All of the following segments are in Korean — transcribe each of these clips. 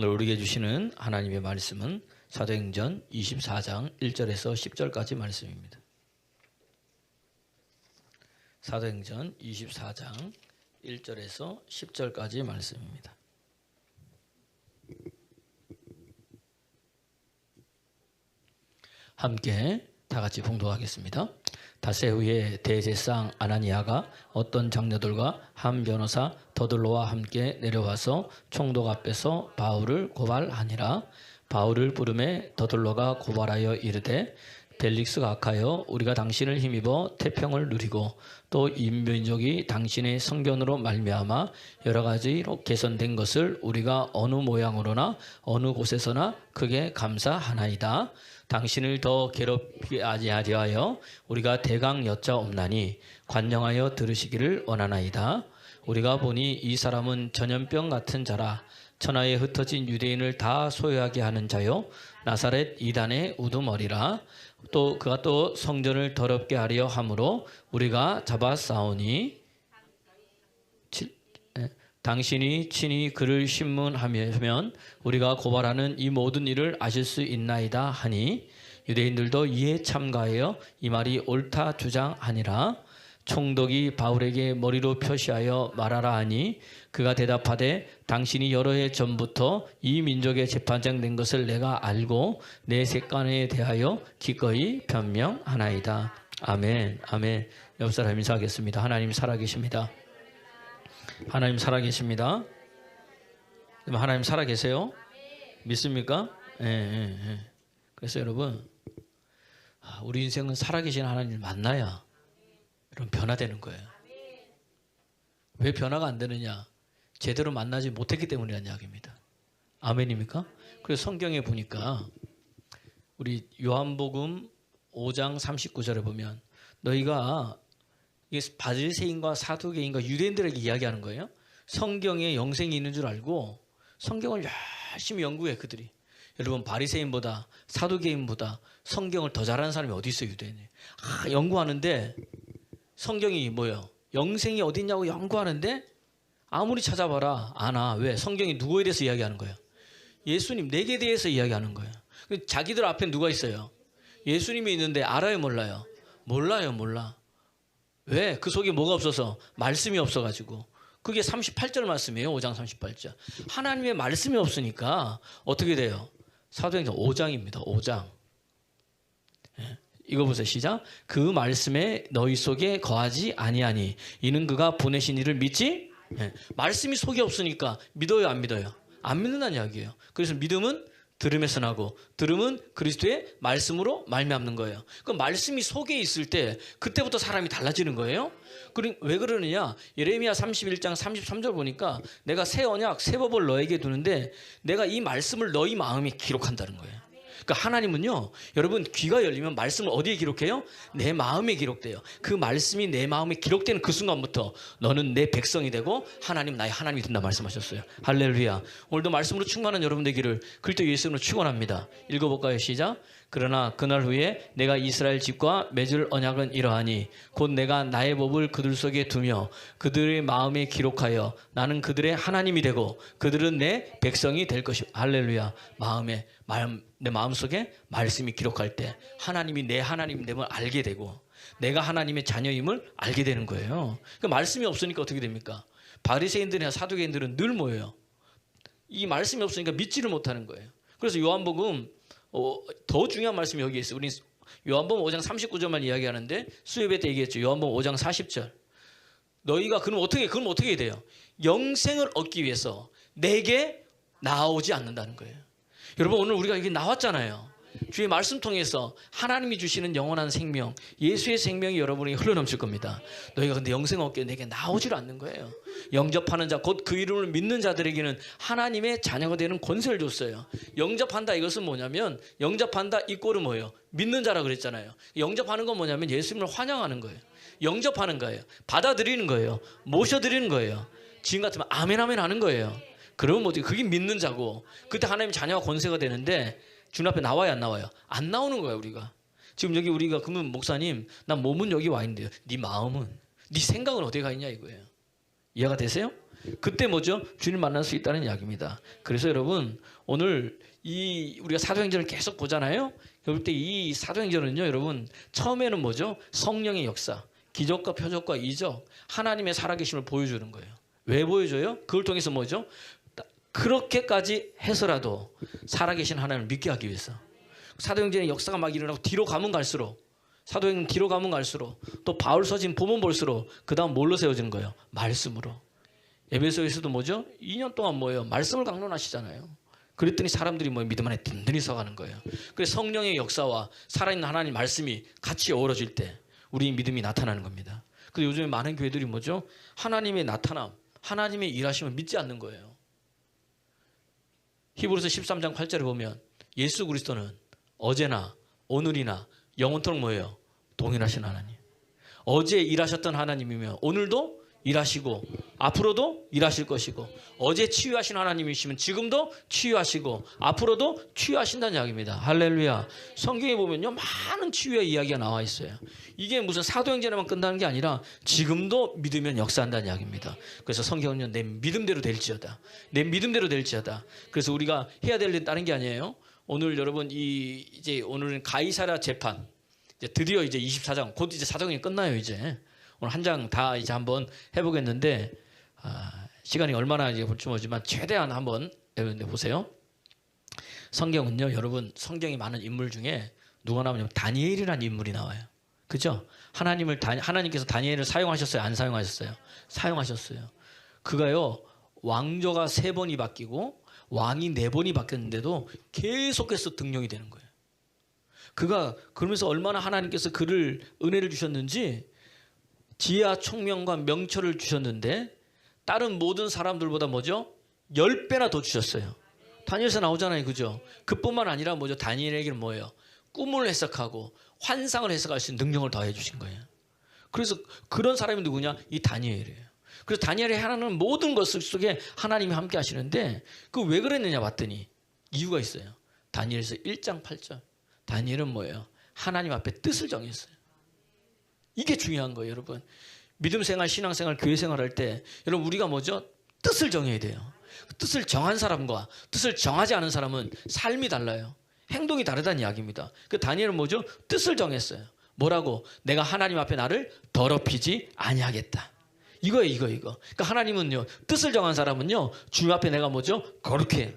오늘 우리에게 주시는 하나님의 말씀은 사도행전 24장 1절에서 10절까지 말씀입니다. 사도행전 24장 1절에서 10절까지 말씀입니다. 함께 다 같이 봉독하겠습니다. 닷새 후에 대제사장 아나니아가 어떤 장로들과 한 변호사 더들로와 함께 내려와서 총독 앞에서 바울을 고발하니라. 바울을 부르매 더들로가 고발하여 이르되 벨릭스가 악하여 우리가 당신을 힘입어 태평을 누리고 또 인민족이 당신의 성견으로 말미암아 여러 가지로 개선된 것을 우리가 어느 모양으로나 어느 곳에서나 크게 감사하나이다. 당신을 더 괴롭히게 아니하려 우리가 대강 여짜옵나니 관영하여 들으시기를 원하나이다. 우리가 보니 이 사람은 전염병 같은 자라. 천하에 흩어진 유대인을 다 소유하게 하는 자요 나사렛 이단의 우두머리라. 또 그가 또 성전을 더럽게 하려 함으로 우리가 잡아싸우니 당신이 친히 그를 신문하면 우리가 고발하는 이 모든 일을 아실 수 있나이다 하니 유대인들도 이에 참가하여 이 말이 옳다 주장하니라. 총독이 바울에게 머리로 표시하여 말하라 하니 그가 대답하되 당신이 여러 해 전부터 이 민족의 재판장 된 것을 내가 알고 내 색간에 대하여 기꺼이 변명하나이다. 아멘. 아멘. 옆 사람 인사하겠습니다. 하나님 살아계십니다. 하나님 살아계십니다. 하나님 살아계세요? 믿습니까? 예. 그래서 여러분, 우리 인생은 살아계신 하나님을 만나야 여러분 변화되는 거예요. 왜 변화가 안 되느냐? 제대로 만나지 못했기 때문이라는 이야기입니다. 아멘입니까? 그래서 성경에 보니까 우리 요한복음 5장 39절에 보면 너희가 이게 바리새인과 사두개인과 유대인들에게 이야기하는 거예요. 성경에 영생이 있는 줄 알고 성경을 열심히 연구해 그들이. 여러분 바리새인보다 사두개인보다 성경을 더 잘하는 사람이 어디 있어요? 유대인이. 연구하는데 성경이 뭐예요? 영생이 어디 있냐고 연구하는데 아무리 찾아봐라 안 와. 왜? 성경이 누구에 대해서 이야기하는 거예요? 예수님 내게 대해서 이야기하는 거예요. 자기들 앞에 누가 있어요? 예수님이 있는데 알아요 몰라요? 몰라. 왜? 그 속에 뭐가 없어서? 말씀이 없어가지고. 그게 38절 말씀이에요. 5장 38절. 하나님의 말씀이 없으니까 어떻게 돼요? 사도행전 5장입니다. 5장. 이거 보세요. 시작. 그 말씀에 너희 속에 거하지 아니하니 이는 그가 보내신 이를 믿지? 말씀이 속에 없으니까 믿어요 안 믿어요? 안 믿는다는 이야기예요. 그래서 믿음은 들음에서 나고 들음은 그리스도의 말씀으로 말미암는 거예요. 그 말씀이 속에 있을 때 그때부터 사람이 달라지는 거예요. 왜 그러느냐? 예레미야 31장 33절 보니까 내가 새 언약 새 법을 너에게 두는데 내가 이 말씀을 너희 마음에 기록한다는 거예요. 그러니까 하나님은요, 여러분 귀가 열리면 말씀을 어디에 기록해요? 내 마음에 기록돼요. 그 말씀이 내 마음에 기록되는 그 순간부터 너는 내 백성이 되고 하나님 나의 하나님이 된다 말씀하셨어요. 할렐루야. 오늘도 말씀으로 충만한 여러분 되기를 그리스도 예수님으로 축원합니다. 읽어볼까요? 시작. 그러나 그날 후에 내가 이스라엘 집과 맺을 언약은 이러하니 곧 내가 나의 법을 그들 속에 두며 그들의 마음에 기록하여 나는 그들의 하나님이 되고 그들은 내 백성이 될 것이요. 할렐루야. 내 마음속에 말씀이 기록할 때 하나님이 내 하나님 됨을 알게 되고 내가 하나님의 자녀임을 알게 되는 거예요. 그 말씀이 없으니까 어떻게 됩니까? 바리새인들이나 사두개인들은 늘 뭐예요? 이 말씀이 없으니까 믿지를 못하는 거예요. 그래서 요한복음 더 중요한 말씀이 여기 있어요. 우리 요한복음 5장 39절만 이야기하는데 수요일에 때 얘기했죠. 요한복음 5장 40절. 너희가 그럼 어떻게 해야 돼요? 영생을 얻기 위해서 내게 나오지 않는다는 거예요. 여러분 오늘 우리가 여기 나왔잖아요. 주의 말씀 통해서 하나님이 주시는 영원한 생명, 예수의 생명이 여러분에게 흘러넘칠 겁니다. 너희가 근데 영생 얻게 내게 나오질 않는 거예요. 영접하는 자, 곧 그 이름을 믿는 자들에게는 하나님의 자녀가 되는 권세를 줬어요. 영접한다 이것은 뭐냐면 영접한다 이 꼴은 뭐예요? 믿는 자라 그랬잖아요. 영접하는 건 뭐냐면 예수님을 환영하는 거예요. 영접하는 거예요. 받아들이는 거예요. 모셔드리는 거예요. 지금 같으면 아멘 아멘 하는 거예요. 그러면 어떻게? 그게 믿는 자고 그때 하나님 자녀가 권세가 되는데 주님 앞에 나와요 안 나와요? 안 나오는 거예요 우리가. 지금 여기 우리가 그러면 목사님 난 몸은 여기 와 있는데요. 네 마음은 네 생각은 어디에 가 있냐 이거예요. 이해가 되세요? 그때 뭐죠? 주님 만날 수 있다는 이야기입니다. 그래서 여러분 오늘 우리가 사도행전을 계속 보잖아요. 그럴 때 이 사도행전은요, 여러분 처음에는 뭐죠? 성령의 역사, 기적과 표적과 이적, 하나님의 살아계심을 보여주는 거예요. 왜 보여줘요? 그걸 통해서 뭐죠? 그렇게까지 해서라도 살아계신 하나님을 믿게 하기 위해서. 사도행전의 역사가 막 일어나고 뒤로 가면 갈수록, 사도행전 뒤로 가면 갈수록, 또 바울 서신 보면 볼수록 그 다음 뭘로 세워지는 거예요? 말씀으로. 에베소에서도 뭐죠? 2년 동안 뭐예요? 말씀을 강론하시잖아요. 그랬더니 사람들이 뭐 믿음 안에 든든히 서가는 거예요. 그래서 성령의 역사와 살아있는 하나님 말씀이 같이 어우러질 때 우리 믿음이 나타나는 겁니다. 근데 요즘에 많은 교회들이 뭐죠? 하나님의 나타남, 하나님의 일하심을 믿지 않는 거예요. 히브리서 13장 8절에 보면 예수 그리스도는 어제나 오늘이나 영원토록 뭐예요? 동일하신 하나님. 어제 일하셨던 하나님이며 오늘도 일하시고 앞으로도 일하실 것이고, 어제 치유하신 하나님이시면 지금도 치유하시고 앞으로도 치유하신다는 이야기입니다. 할렐루야. 성경에 보면요 많은 치유의 이야기가 나와 있어요. 이게 무슨 사도행전에만 끝나는 게 아니라 지금도 믿으면 역사한다는 이야기입니다. 그래서 성경은요 내 믿음대로 될지어다, 내 믿음대로 될지어다. 그래서 우리가 해야 될 일은 다른 게 아니에요. 오늘 여러분 이제 오늘은 가이사랴 재판, 이제 드디어 이제 24장 곧 이제 사도행전이 끝나요. 이제 오늘 한 장 다 이제 한번 해보겠는데 시간이 얼마나 이제 볼지 모르지만 최대한 한번 여러분들 보세요. 성경은요, 여러분 성경이 많은 인물 중에 누가 나오냐면 다니엘이라는 인물이 나와요. 그죠? 하나님께서 다니엘을 사용하셨어요? 안 사용하셨어요? 사용하셨어요. 그가요 왕조가 3번이 바뀌고 왕이 4번이 바뀌었는데도 계속해서 등용이 되는 거예요. 그가 그러면서 얼마나 하나님께서 그를 은혜를 주셨는지 지혜와 총명과 명철을 주셨는데 다른 모든 사람들보다 뭐죠? 10배나 더 주셨어요. 다니엘서 나오잖아요. 그죠? 그뿐만 아니라 뭐죠? 다니엘에게는 뭐예요? 꿈을 해석하고 환상을 해석할 수 있는 능력을 더해 주신 거예요. 그래서 그런 사람이 누구냐? 이 다니엘이에요. 그래서 다니엘이 하나는 모든 것을 속에 하나님이 함께 하시는데 그 왜 그랬느냐 봤더니 이유가 있어요. 다니엘서 1장 8절. 다니엘은 뭐예요? 하나님 앞에 뜻을 정했어요. 이게 중요한 거예요, 여러분. 믿음 생활, 신앙 생활, 교회 생활 할 때 여러분 우리가 뭐죠? 뜻을 정해야 돼요. 뜻을 정한 사람과 뜻을 정하지 않은 사람은 삶이 달라요. 행동이 다르다는 이야기입니다. 그 다니엘은 뭐죠? 뜻을 정했어요. 뭐라고? 내가 하나님 앞에 나를 더럽히지 아니하겠다. 이거예요, 이거. 그러니까 하나님은요, 뜻을 정한 사람은요, 주님 앞에 내가 뭐죠? 거룩해.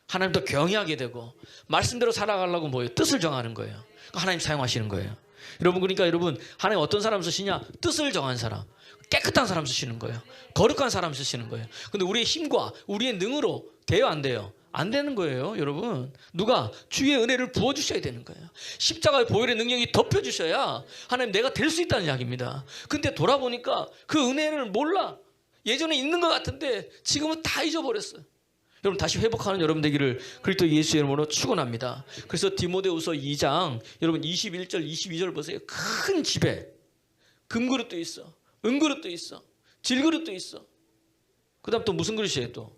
하나님도 경외하게 되고 말씀대로 살아가려고 뭐예요? 뜻을 정하는 거예요. 그러니까 하나님 사용하시는 거예요. 여러분, 그러니까 여러분 하나님 어떤 사람 쓰시냐? 뜻을 정한 사람, 깨끗한 사람 쓰시는 거예요. 거룩한 사람 쓰시는 거예요. 근데 우리의 힘과 우리의 능으로 돼요, 안 돼요? 안 되는 거예요, 여러분. 누가? 주의 은혜를 부어주셔야 되는 거예요. 십자가의 보혈의 능력이 덮여주셔야 하나님 내가 될 수 있다는 이야기입니다. 근데 돌아보니까 그 은혜를 몰라. 예전에 있는 것 같은데 지금은 다 잊어버렸어요. 여러분 다시 회복하는 여러분 되기를 그리스도 예수의 이름으로 축원합니다. 그래서 디모데후서 2장 여러분 21절 22절 보세요. 큰 집에 금그릇도 있어, 은그릇도 있어, 질그릇도 있어. 그 다음 또 무슨 그릇이에요? 또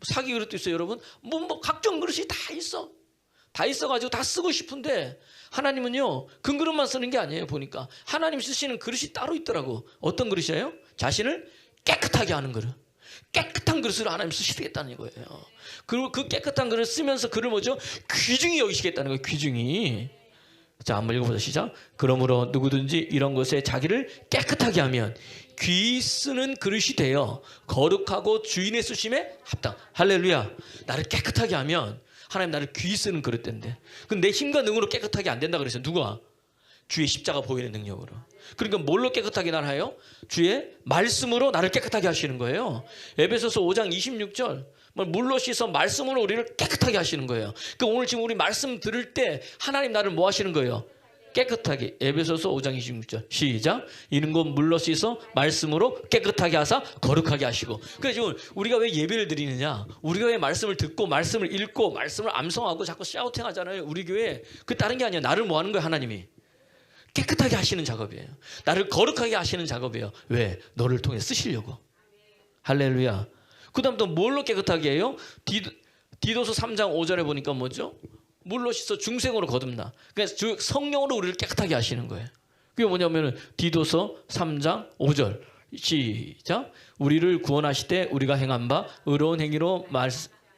사기 그릇도 있어요. 여러분 뭐 각종 그릇이 다 있어. 다 있어가지고 다 쓰고 싶은데 하나님은요 금 그릇만 쓰는 게 아니에요. 보니까 하나님 쓰시는 그릇이 따로 있더라고. 어떤 그릇이에요? 자신을 깨끗하게 하는 그릇. 깨끗한 그릇으로 하나님 쓰시겠다는 거예요. 그리고 그 깨끗한 그릇을 쓰면서 그를 뭐죠? 귀중히 여기시겠다는 거예요. 귀중히. 자, 한번 읽어보자. 시작. 그러므로 누구든지 이런 것에 자기를 깨끗하게 하면 귀 쓰는 그릇이 되어 거룩하고 주인의 쓰심에 합당. 할렐루야. 나를 깨끗하게 하면 하나님 나를 귀 쓰는 그릇 된대. 근데 내 힘과 능으로 깨끗하게 안 된다 그랬어요. 누가? 주의 십자가 보이는 능력으로. 그러니까 뭘로 깨끗하게 나를 해요? 주의 말씀으로 나를 깨끗하게 하시는 거예요. 에베소서 5장 26절. 물로 씻어 말씀으로 우리를 깨끗하게 하시는 거예요. 그러니까 오늘 지금 우리 말씀 들을 때 하나님 나를 뭐 하시는 거예요? 깨끗하게. 에베소서 5장 26절. 시작. 이는 곧 물로 씻어 말씀으로 깨끗하게 하사 거룩하게 하시고. 그래서 지금 우리가 왜 예배를 드리느냐? 우리가 왜 말씀을 듣고 말씀을 읽고 말씀을 암송하고 자꾸 샤우팅 하잖아요. 우리 교회. 그 다른 게 아니야. 나를 뭐 하는 거예요? 하나님이. 깨끗하게 하시는 작업이에요. 나를 거룩하게 하시는 작업이에요. 왜? 너를 통해 쓰시려고. 할렐루야. 그 다음 또 뭘로 깨끗하게 해요? 디도서 3장 5절에 보니까 뭐죠? 물로 씻어 중생으로 거듭나. 그러니까 성령으로 우리를 깨끗하게 하시는 거예요. 그게 뭐냐면 디도서 3장 5절. 시작. 우리를 구원하시되 우리가 행한 바 의로운 행위로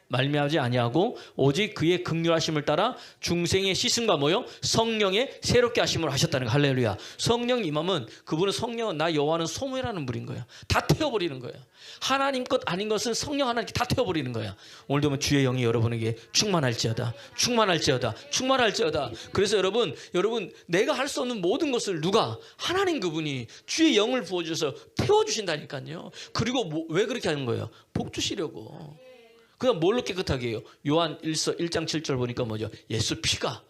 말미암지 아니하고 오직 그의 긍휼하심을 따라 중생의 씻음과 뭐요? 성령의 새롭게 하심을 하셨다는 거. 할렐루야. 성령 임함은 그분은 성령은 나 여호와는 소멸하는 분인 거야. 다 태워버리는 거야. 하나님 것 아닌 것은 성령 하나님께 다 태워버리는 거야. 오늘도 보면 주의 영이 여러분에게 충만할지어다. 충만할지어다. 충만할지어다. 그래서 여러분 내가 할 수 없는 모든 것을 누가? 하나님 그분이 주의 영을 부어주셔서 태워주신다니까요. 그리고 왜 그렇게 하는 거예요? 복 주시려고. 그냥 뭘로 깨끗하게 해요? 요한 1장 7절 보니까 뭐죠? 예수 피가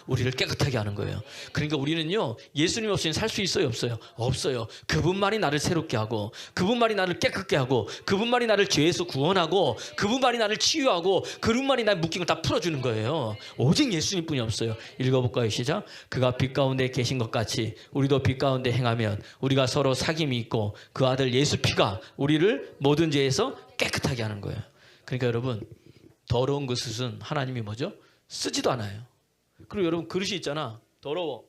우리를 깨끗하게 하는 거예요. 그러니까 우리는요, 예수님 없이는 살 수 있어요? 없어요? 없어요. 그분만이 나를 새롭게 하고, 그분만이 나를 깨끗게 하고, 그분만이 나를 죄에서 구원하고, 그분만이 나를 치유하고, 그분만이 나의 묶인 걸 다 풀어주는 거예요. 오직 예수님뿐이 없어요. 읽어볼까요? 시작. 그가 빛 가운데 계신 것 같이 우리도 빛 가운데 행하면 우리가 서로 사귐이 있고 그 아들 예수 피가 우리를 모든 죄에서 깨끗하게 하는 거예요. 그러니까 여러분, 더러운 그릇은 하나님이 뭐죠? 쓰지도 않아요. 그리고 여러분, 그릇이 있잖아. 더러워.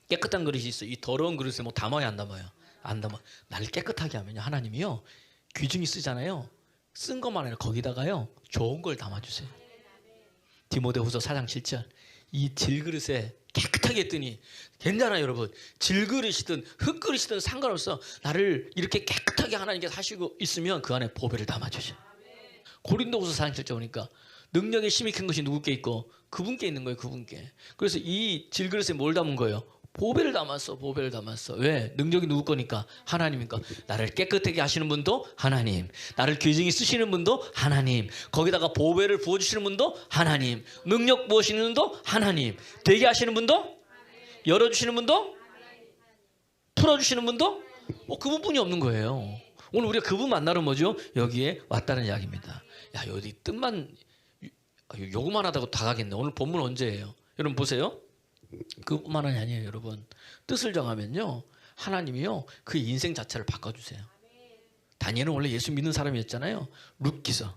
깨끗한 그릇이 있어. 이 더러운 그릇에 뭐 담아야 안 담아요? 안 담아. 나를 깨끗하게 하면요, 하나님이요, 귀중히 쓰잖아요. 쓴 것만 아니라 거기다가요, 좋은 걸 담아주세요. 디모데후서 4장 7절. 이 질그릇에 깨끗하게 했더니, 괜찮아요 여러분. 질그릇이든 흙그릇이든 상관없어. 나를 이렇게 깨끗하게 하나님께서 하시고 있으면 그 안에 보배를 담아주셔. 고린도후서 4장 7절 보니까 능력의 힘이 큰 것이 누구께 있고? 그분께 있는 거예요. 그분께. 그래서 이 질그릇에 뭘 담은 거예요? 보배를 담았어. 보배를 담았어. 왜? 능력이 누구 거니까? 하나님이니까. 나를 깨끗하게 하시는 분도 하나님, 나를 귀중히 쓰시는 분도 하나님, 거기다가 보배를 부어주시는 분도 하나님, 능력 부어주시는 분도 하나님, 되게 하시는 분도, 열어주시는 분도, 풀어주시는 분도, 그분뿐이 없는 거예요. 오늘 우리가 그분 만나러 뭐죠? 여기에 왔다는 이야기입니다. 야, 여기 뜻만 요구만 하다고 다 가겠네. 오늘 본문 언제예요? 여러분 보세요. 그뿐만이 아니에요. 여러분, 뜻을 정하면요, 하나님이요, 그 인생 자체를 바꿔주세요. 다니엘은 원래 예수 믿는 사람이었잖아요. 룻기서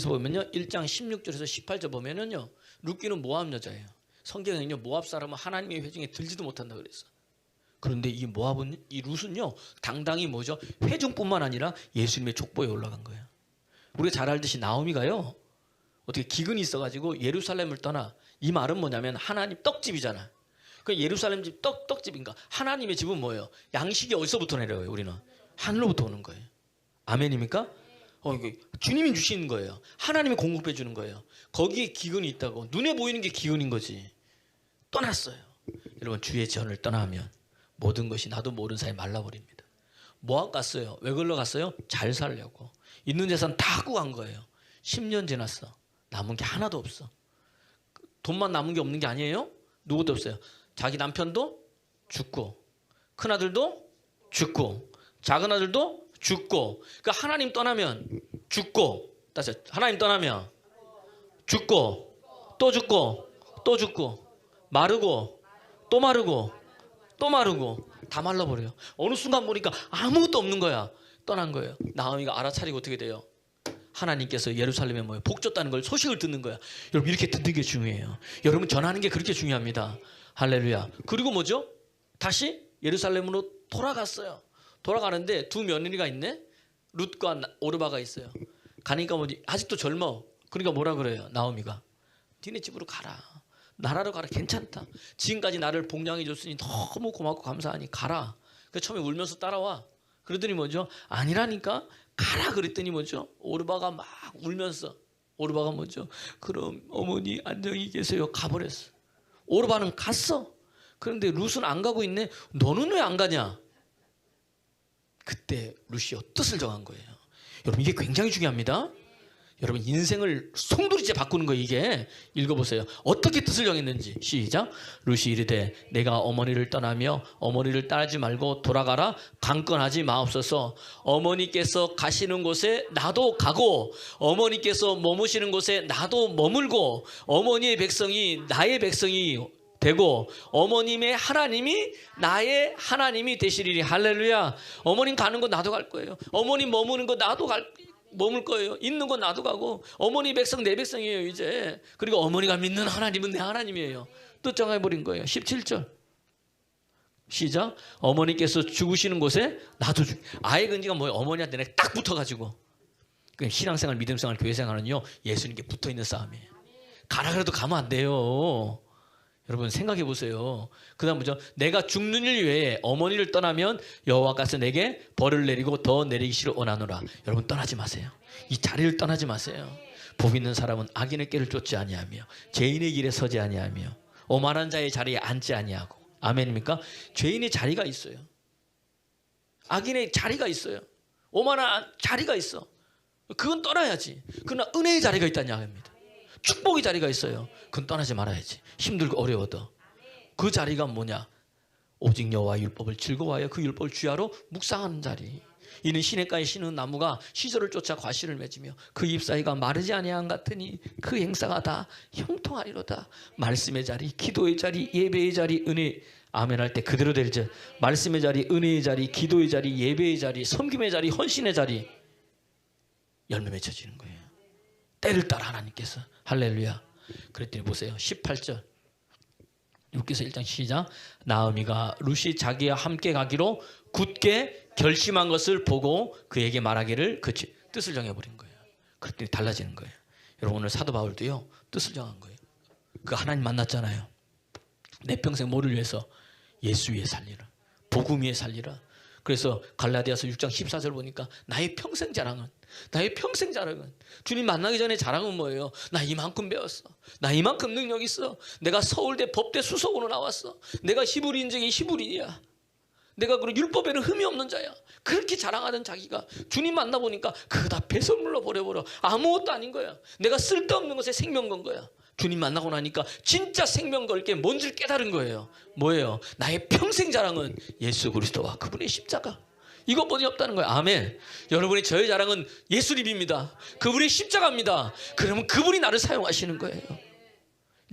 보면요, 1장 16절에서 18절 보면은요, 룻기는 모압 여자예요. 성경에는요, 모압 사람은 하나님의 회중에 들지도 못한다 그랬어. 그런데 이 모압은, 이 룻은요, 당당히 뭐죠? 회중뿐만 아니라 예수님의 족보에 올라간 거예요. 우리가 잘 알듯이 나오미가요, 어떻게 기근이 있어가지고 예루살렘을 떠나. 이 말은 뭐냐면 하나님 떡집이잖아. 그 예루살렘 집 떡집인가? 하나님의 집은 뭐예요? 양식이 어디서부터 내려요? 우리는 하늘로부터 오는 거예요. 아멘입니까? 주님이 주시는 거예요. 하나님이 공급해 주는 거예요. 거기에 기근이 있다고. 눈에 보이는 게 기근인 거지. 떠났어요. 여러분, 주의 전을 떠나면 모든 것이 나도 모르는 사이에 말라버립니다. 모압 갔어요. 왜 걸러 갔어요? 잘 살려고. 있는 재산 다 하고 간 거예요. 10년 지났어. 남은 게 하나도 없어. 돈만 남은 게 없는 게 아니에요. 누구도 없어요. 자기 남편도 죽고, 큰아들도 죽고, 작은아들도 죽고. 그러니까 하나님 떠나면 죽고, 다시 하나님 떠나면 죽고, 또 죽고, 또 죽고, 마르고, 또 마르고, 또 마르고, 다 말라버려요. 어느 순간 보니까 아무것도 없는 거야. 떠난 거예요. 나오미가 알아차리고 어떻게 돼요? 하나님께서 예루살렘에 뭐예요? 복 줬다는 걸, 소식을 듣는 거야. 여러분, 이렇게 듣는 게 중요해요. 여러분, 전하는 게 그렇게 중요합니다. 할렐루야. 그리고 뭐죠? 다시 예루살렘으로 돌아갔어요. 돌아가는데 두 며느리가 있네. 룻과 오르바가 있어요. 가니까 뭐지? 아직도 젊어. 그러니까 뭐라 그래요? 나오미가, 니네 집으로 가라. 나라로 가라. 괜찮다. 지금까지 나를 복양해 줬으니 너무 고맙고 감사하니 가라. 그래서 처음에 울면서 따라와. 그러더니 뭐죠? 아니라니까. 가라 그랬더니 뭐죠? 오르바가 막 울면서, 오르바가 뭐죠? 그럼 어머니 안녕히 계세요. 가버렸어. 오르바는 갔어. 그런데 룻은 안 가고 있네. 너는 왜 안 가냐? 그때 룻이 뜻을 정한 거예요. 여러분, 이게 굉장히 중요합니다. 여러분, 인생을 송두리째 바꾸는 거예요. 이게 읽어보세요. 어떻게 뜻을 정했는지. 시작. 룻이 이르되 내가 어머니를 떠나며 어머니를 따르지 말고 돌아가라. 강권하지 마옵소서. 어머니께서 가시는 곳에 나도 가고, 어머니께서 머무시는 곳에 나도 머물고, 어머니의 백성이 나의 백성이 되고, 어머님의 하나님이 나의 하나님이 되시리니. 할렐루야. 어머님 가는 거 나도 갈 거예요. 어머님 머무는 거 나도 머물 거예요. 있는 건 나도 가고. 어머니 백성 내 백성이에요 이제. 그리고 어머니가 믿는 하나님은 내 하나님이에요. 뜻 정해버린 거예요. 17절 시작. 어머니께서 죽으시는 곳에 나도 아예 근지가 뭐예요? 어머니한테 내가 딱 붙어가지고. 신앙생활, 믿음생활, 교회생활은요 예수님께 붙어있는 싸움이에요. 가라 그래도 가면 안 돼요. 여러분 생각해 보세요. 그 다음 뭐죠? 내가 죽는 일 외에 어머니를 떠나면 여호와께서 내게 벌을 내리고 더 내리기를 원하노라. 여러분 떠나지 마세요. 이 자리를 떠나지 마세요. 복 있는 사람은 악인의 길을 쫓지 아니하며 죄인의 길에 서지 아니하며 오만한 자의 자리에 앉지 아니하고. 아멘입니까? 죄인의 자리가 있어요. 악인의 자리가 있어요. 오만한 자리가 있어. 그건 떠나야지. 그러나 은혜의 자리가 있다는 이야기입니다. 축복의 자리가 있어요. 그건 떠나지 말아야지. 힘들고 어려워도. 그 자리가 뭐냐? 오직 여호와의 율법을 즐거워하여 그 율법을 주야로 묵상하는 자리. 이는 시냇가에 심은 나무가 시절을 쫓아 과실을 맺으며 그 잎사이가 마르지 아니한 같으니 그 행사가 다 형통하리로다. 말씀의 자리, 기도의 자리, 예배의 자리, 은혜. 아멘 할 때 그대로 될지. 말씀의 자리, 은혜의 자리, 기도의 자리, 예배의 자리, 섬김의 자리, 헌신의 자리. 열매 맺혀지는 거예요. 때를 따라 하나님께서. 할렐루야. 그랬더니 보세요. 18절. 룻기서 1장 시작. 나오미가 룻이 자기와 함께 가기로 굳게 결심한 것을 보고 그에게 말하기를 그치 뜻을 정해버린 거예요. 그랬더니 달라지는 거예요. 여러분 오늘 사도 바울도요 뜻을 정한 거예요. 그 하나님 만났잖아요. 내 평생 뭐를 위해서? 예수 위해 살리라. 복음 위해 살리라. 그래서 갈라디아서 6장 14절 보니까 나의 평생 자랑은 주님 만나기 전에 자랑은 뭐예요? 나 이만큼 배웠어. 나 이만큼 능력 있어. 내가 서울대 법대 수석으로 나왔어. 내가 히브리인 중에 히브리인이야. 내가 그런 율법에는 흠이 없는 자야. 그렇게 자랑하던 자기가 주님 만나보니까 그거 다 배설물로 버려버려. 아무것도 아닌 거야. 내가 쓸데없는 것에 생명 건 거야. 주님 만나고 나니까 진짜 생명 걸 게 뭔지를 깨달은 거예요. 뭐예요? 나의 평생 자랑은 예수 그리스도와 그분의 십자가. 이것뿐이 없다는 거예요. 아멘. 여러분이 저의 자랑은 예수님입니다. 그분의 십자가입니다. 그러면 그분이 나를 사용하시는 거예요.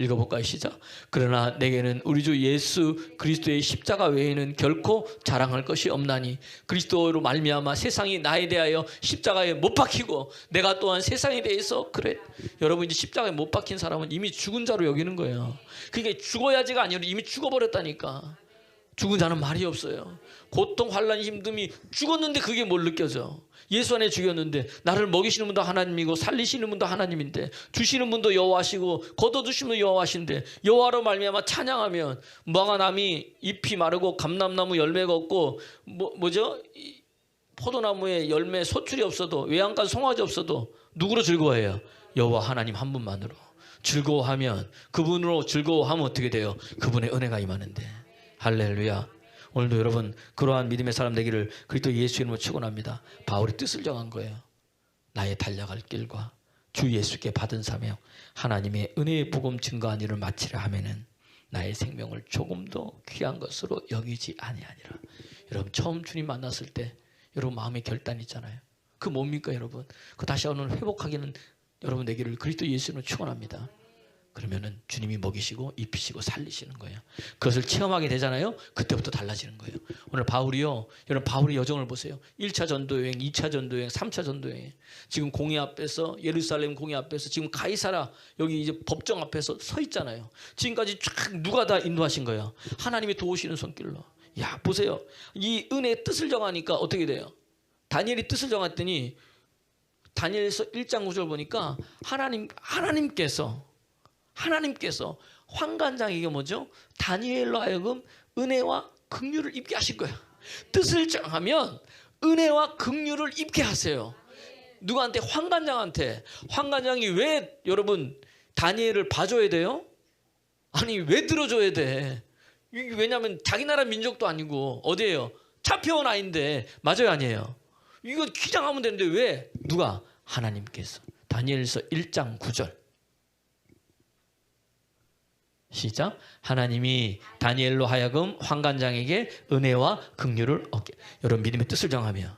읽어볼까요? 시작. 그러나 내게는 우리 주 예수 그리스도의 십자가 외에는 결코 자랑할 것이 없나니 그리스도로 말미암아 세상이 나에 대하여 십자가에 못 박히고 내가 또한 세상에 대해서 그래. 여러분 이제 십자가에 못 박힌 사람은 이미 죽은 자로 여기는 거예요. 그게 죽어야지가 아니라 이미 죽어버렸다니까. 죽은 자는 말이 없어요. 고통, 환난, 힘듦이 죽었는데 그게 뭘 느껴져. 예수 안에 죽였는데 나를 먹이시는 분도 하나님이고 살리시는 분도 하나님인데 주시는 분도 여호와시고 걷어주시는 분도 여호와신데 여호와로 말미암아 찬양하면 무화과나무 잎이 마르고 감람나무 열매가 없고 뭐죠? 포도나무에 열매 소출이 없어도 외양간 송아지 없어도 누구로 즐거워해요? 여호와 하나님 한 분만으로 즐거워하면 그분으로 즐거워하면 어떻게 돼요? 그분의 은혜가 임하는데. 할렐루야. 오늘도 여러분 그러한 믿음의 사람 되기를 그리스도 예수 이름으로 축원합니다. 바울이 뜻을 정한 거예요. 나의 달려갈 길과 주 예수께 받은 사명 하나님의 은혜의 복음 증거한 일을 마치려 하면은 나의 생명을 조금도 귀한 것으로 여기지 아니하니라. 여러분 처음 주님 만났을 때 여러분 마음의 결단이 있잖아요. 그 뭡니까 여러분? 그 다시 오늘 회복하기는 여러분 되기를 그리스도 예수 이름으로 축원합니다. 그러면은 주님이 먹이시고 입히시고 살리시는 거예요. 그것을 체험하게 되잖아요. 그때부터 달라지는 거예요. 오늘 바울이요. 여러분 바울의 여정을 보세요. 1차 전도여행, 2차 전도여행, 3차 전도여행. 지금 공회 앞에서 예루살렘 공회 앞에서 지금 가이사라 여기 이제 법정 앞에서 서 있잖아요. 지금까지 쫙 누가 다 인도하신 거예요. 하나님이 도우시는 손길로. 야 보세요. 이 은혜의 뜻을 정하니까 어떻게 돼요? 다니엘이 뜻을 정했더니 다니엘서 1장 9절 보니까 하나님께서 환관장에게 뭐죠? 다니엘로 하여금 은혜와 긍휼을 입게 하실 거예요. 뜻을 정하면 은혜와 긍휼을 입게 하세요. 누구한테? 환관장한테. 환관장이 왜 여러분 다니엘을 봐줘야 돼요? 아니 왜 들어줘야 돼? 왜냐하면 자기 나라 민족도 아니고 어디예요? 잡혀온 아이인데. 맞아요 아니에요? 이거 기장하면 되는데 왜? 누가? 하나님께서. 다니엘서 1장 9절 시작. 하나님이 다니엘로 하여금 환관장에게 은혜와 긍휼을 얻게. 여러분 믿음의 뜻을 정하며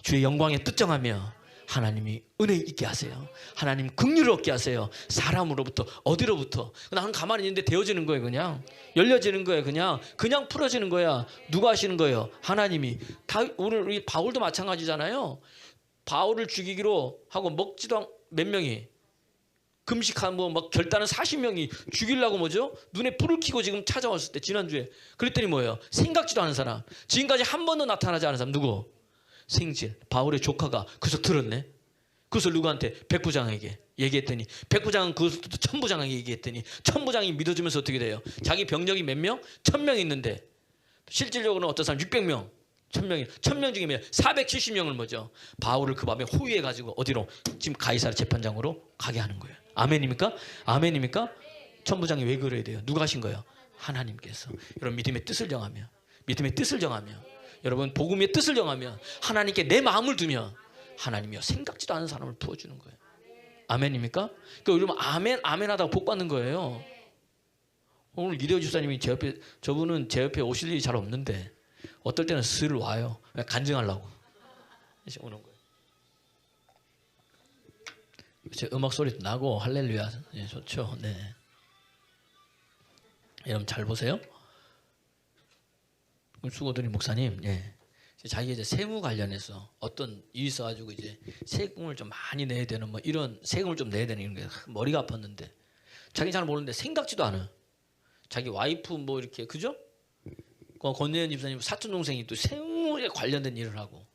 주의 영광의 뜻 정하며 하나님이 은혜 있게 하세요. 하나님 긍휼을 얻게 하세요. 사람으로부터 어디로부터? 나는 가만히 있는데 되어지는 거예요. 그냥 열려지는 거예요. 그냥 풀어지는 거야. 누가 하시는 거예요? 하나님이. 오늘 우리 바울도 마찬가지잖아요. 바울을 죽이기로 하고 먹지도 몇 명이 금식하고 막 결단은 40명이 죽이려고 뭐죠? 눈에 불을 켜고 지금 찾아왔을 때 지난주에 그랬더니 뭐예요? 생각지도 않은 사람. 지금까지 한 번도 나타나지 않은 사람 누구? 생질. 바울의 조카가 그것을 들었네. 그것을 누구한테? 백부장에게 얘기했더니 백부장은 그것을 또 천부장에게 얘기했더니 천부장이 믿어주면서 어떻게 돼요? 자기 병력이 몇 명? 1000명 있는데 실질적으로는 어떤 사람 600명 1000명 중에 몇 470명을 뭐죠? 바울을 그 밤에 호위해가지고 어디로? 지금 가이사르 재판장으로 가게 하는 거예요. 아멘입니까? 아멘입니까? 천부장이 왜 그래야 돼요? 누가 하신 거예요? 하나님께서. 여러분 믿음의 뜻을 정하며 믿음의 뜻을 정하며 여러분 복음의 뜻을 정하며 하나님께 내 마음을 두면 하나님이요 생각지도 않은 사람을 부어주는 거예요. 아멘입니까? 그러니까 여러분 아멘 아멘 하다가 복 받는 거예요. 오늘 이대호 집사님이 제 옆에 저분은 제 옆에 오실 일이 잘 없는데 어떨 때는 슬 와요. 간증하려고 오는 거예요. 제 음악 소리도 나고 할렐루야. 예, 좋죠. 네. 여러분 잘 보세요. 수고드린 목사님, 예. 자기가 이제 세무 관련해서 어떤 일이 있어가지고 이제 세금을 좀 많이 내야 되는 뭐 이런 세금을 좀 내야 되는 이런 게 머리가 아팠는데 자기 잘 모르는데 생각지도 않아. 자기 와이프 뭐 이렇게 그죠? 권예현 집사님 사촌 동생이 또 세무에 관련된 일을 하고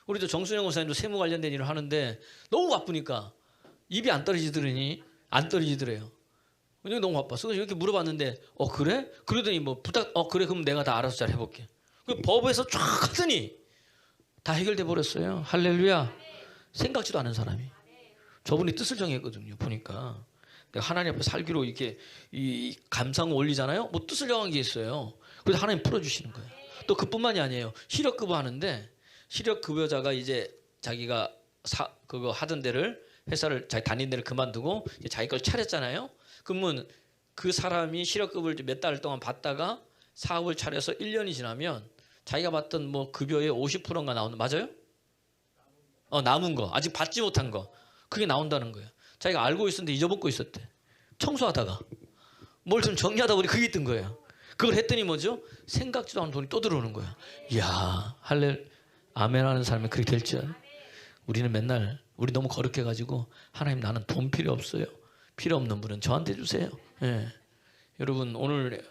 우리도 정순영 목사님도 세무 관련된 일을 하는데 너무 바쁘니까 입이 안 떨어지더래요. 왜냐면 너무 바빠서 그래서 이렇게 물어봤는데 그래? 그러더니 뭐 부탁 그래 그럼 내가 다 알아서 잘 해볼게. 그 법에서 쫙 하더니 다 해결돼 버렸어요. 할렐루야. 생각지도 않은 사람이 저분이 뜻을 정했거든요. 보니까 내가 하나님 앞에 살기로 이렇게 이 감상 올리잖아요. 뭐 뜻을 정한 게 있어요. 그래서 하나님 풀어주시는 거예요. 또 그뿐만이 아니에요. 시력급여 하는데 시력급여자가 이제 자기가 그거 하던 데를 회사를 자기 다닌 데를 그만두고 이제 자기 걸 차렸잖아요. 그러면 그 사람이 시력급을 몇 달 동안 받다가 사업을 차려서 1년이 지나면 자기가 받던 뭐 급여의 50%인가 나오는 맞아요? 남은 거 아직 받지 못한 거 그게 나온다는 거예요. 자기가 알고 있었는데 잊어먹고 있었대. 청소하다가 뭘 좀 정리하다 보니 그게 뜬 거예요. 그걸 했더니 뭐죠? 생각지도 않은 돈이 또 들어오는 거야. 이야 아멘 하는 사람이 그렇게 될지. 우리는 맨날 우리 너무 거룩해가지고 하나님 나는 돈 필요 없어요. 필요 없는 분은 저한테 주세요. 예. 여러분 오늘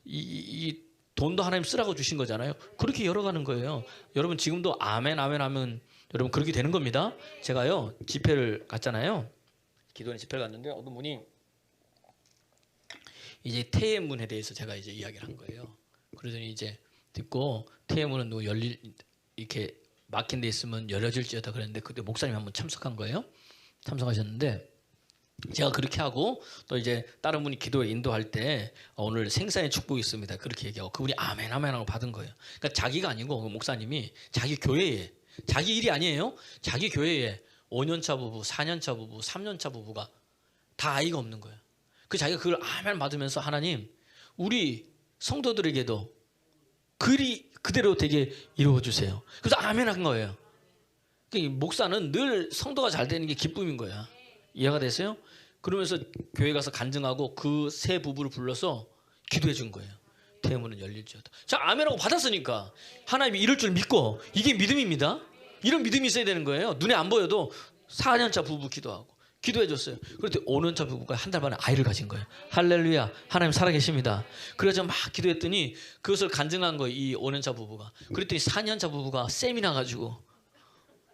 이 돈도 하나님 쓰라고 주신 거잖아요. 그렇게 열어가는 거예요. 여러분 지금도 아멘 아멘 하면 여러분 그렇게 되는 겁니다. 제가요 집회를 갔잖아요. 기도원 집회를 갔는데 어떤 분이 이제 태의문에 대해서 제가 이제 이야기를 한 거예요. 그러더니 이제 듣고 태의문은 뭐 이렇게 막힌 데 있으면 열어질지어다 그랬는데 그때 목사님 한번 참석한 거예요. 참석하셨는데 제가 그렇게 하고 또 이제 다른 분이 기도에 인도할 때 오늘 생사의 축복이 있습니다. 그렇게 얘기하고 그분이 아멘 아멘 하고 받은 거예요. 그러니까 자기가 아니고 그 목사님이 자기 교회에 자기 일이 아니에요. 자기 교회에 5년차 부부, 4년차 부부, 3년차 부부가 다 아이가 없는 거예요. 그 자기가 그걸 아멘 받으면서 하나님 우리 성도들에게도 글이 그대로 되게 이루어 주세요. 그래서 아멘 한 거예요. 그러니까 목사는 늘 성도가 잘 되는 게 기쁨인 거야. 이해가 되세요? 그러면서 교회 가서 간증하고 그 세 부부를 불러서 기도해 준 거예요. 대문은 열릴지어다. 자 아멘하고 받았으니까 하나님이 이럴 줄 믿고 이게 믿음입니다. 이런 믿음이 있어야 되는 거예요. 눈에 안 보여도 4년차 부부 기도하고 기도해 줬어요. 그런데 5년차 부부가 한 달 만에 아이를 가진 거예요. 할렐루야. 하나님 살아계십니다. 그래서 막 기도했더니 그것을 간증한 거예요. 이 5년차 부부가. 그랬더니 4년차 부부가 셈이 나가지고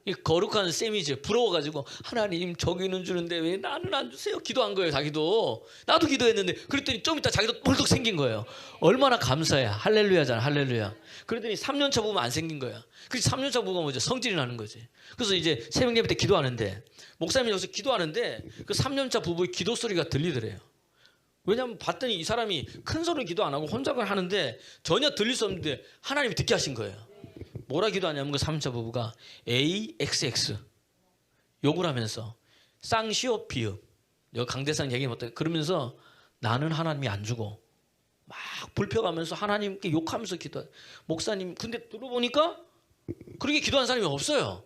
이 거룩한 셈이지 부러워가지고 하나님 저기는 주는데 왜 나는 안 주세요? 기도한 거예요. 자기도. 나도 기도했는데 그랬더니 좀 이따 자기도 벌떡 생긴 거예요. 얼마나 감사해. 할렐루야잖아. 할렐루야. 그랬더니 3년차 부부면 안 생긴 거야. 그래서 3년차 부부가 뭐죠? 성질이 나는 거지. 그래서 이제 새벽 예배 때 기도하는데 목사님이 여기서 기도하는데 그 3년차 부부의 기도 소리가 들리더래요. 왜냐하면 봤더니 이 사람이 큰 소리 기도 안 하고 혼자 하는데 전혀 들릴 수 없는데 하나님이 듣게 하신 거예요. 뭐라 기도하냐면 그 3차 부부가 AXX 욕을 하면서 쌍시오 비읍 여기 강대상 얘기 못해 그러면서 나는 하나님이 안 주고 막 불평하면서 하나님께 욕하면서 기도. 목사님 근데 들어보니까 그렇게 기도한 사람이 없어요.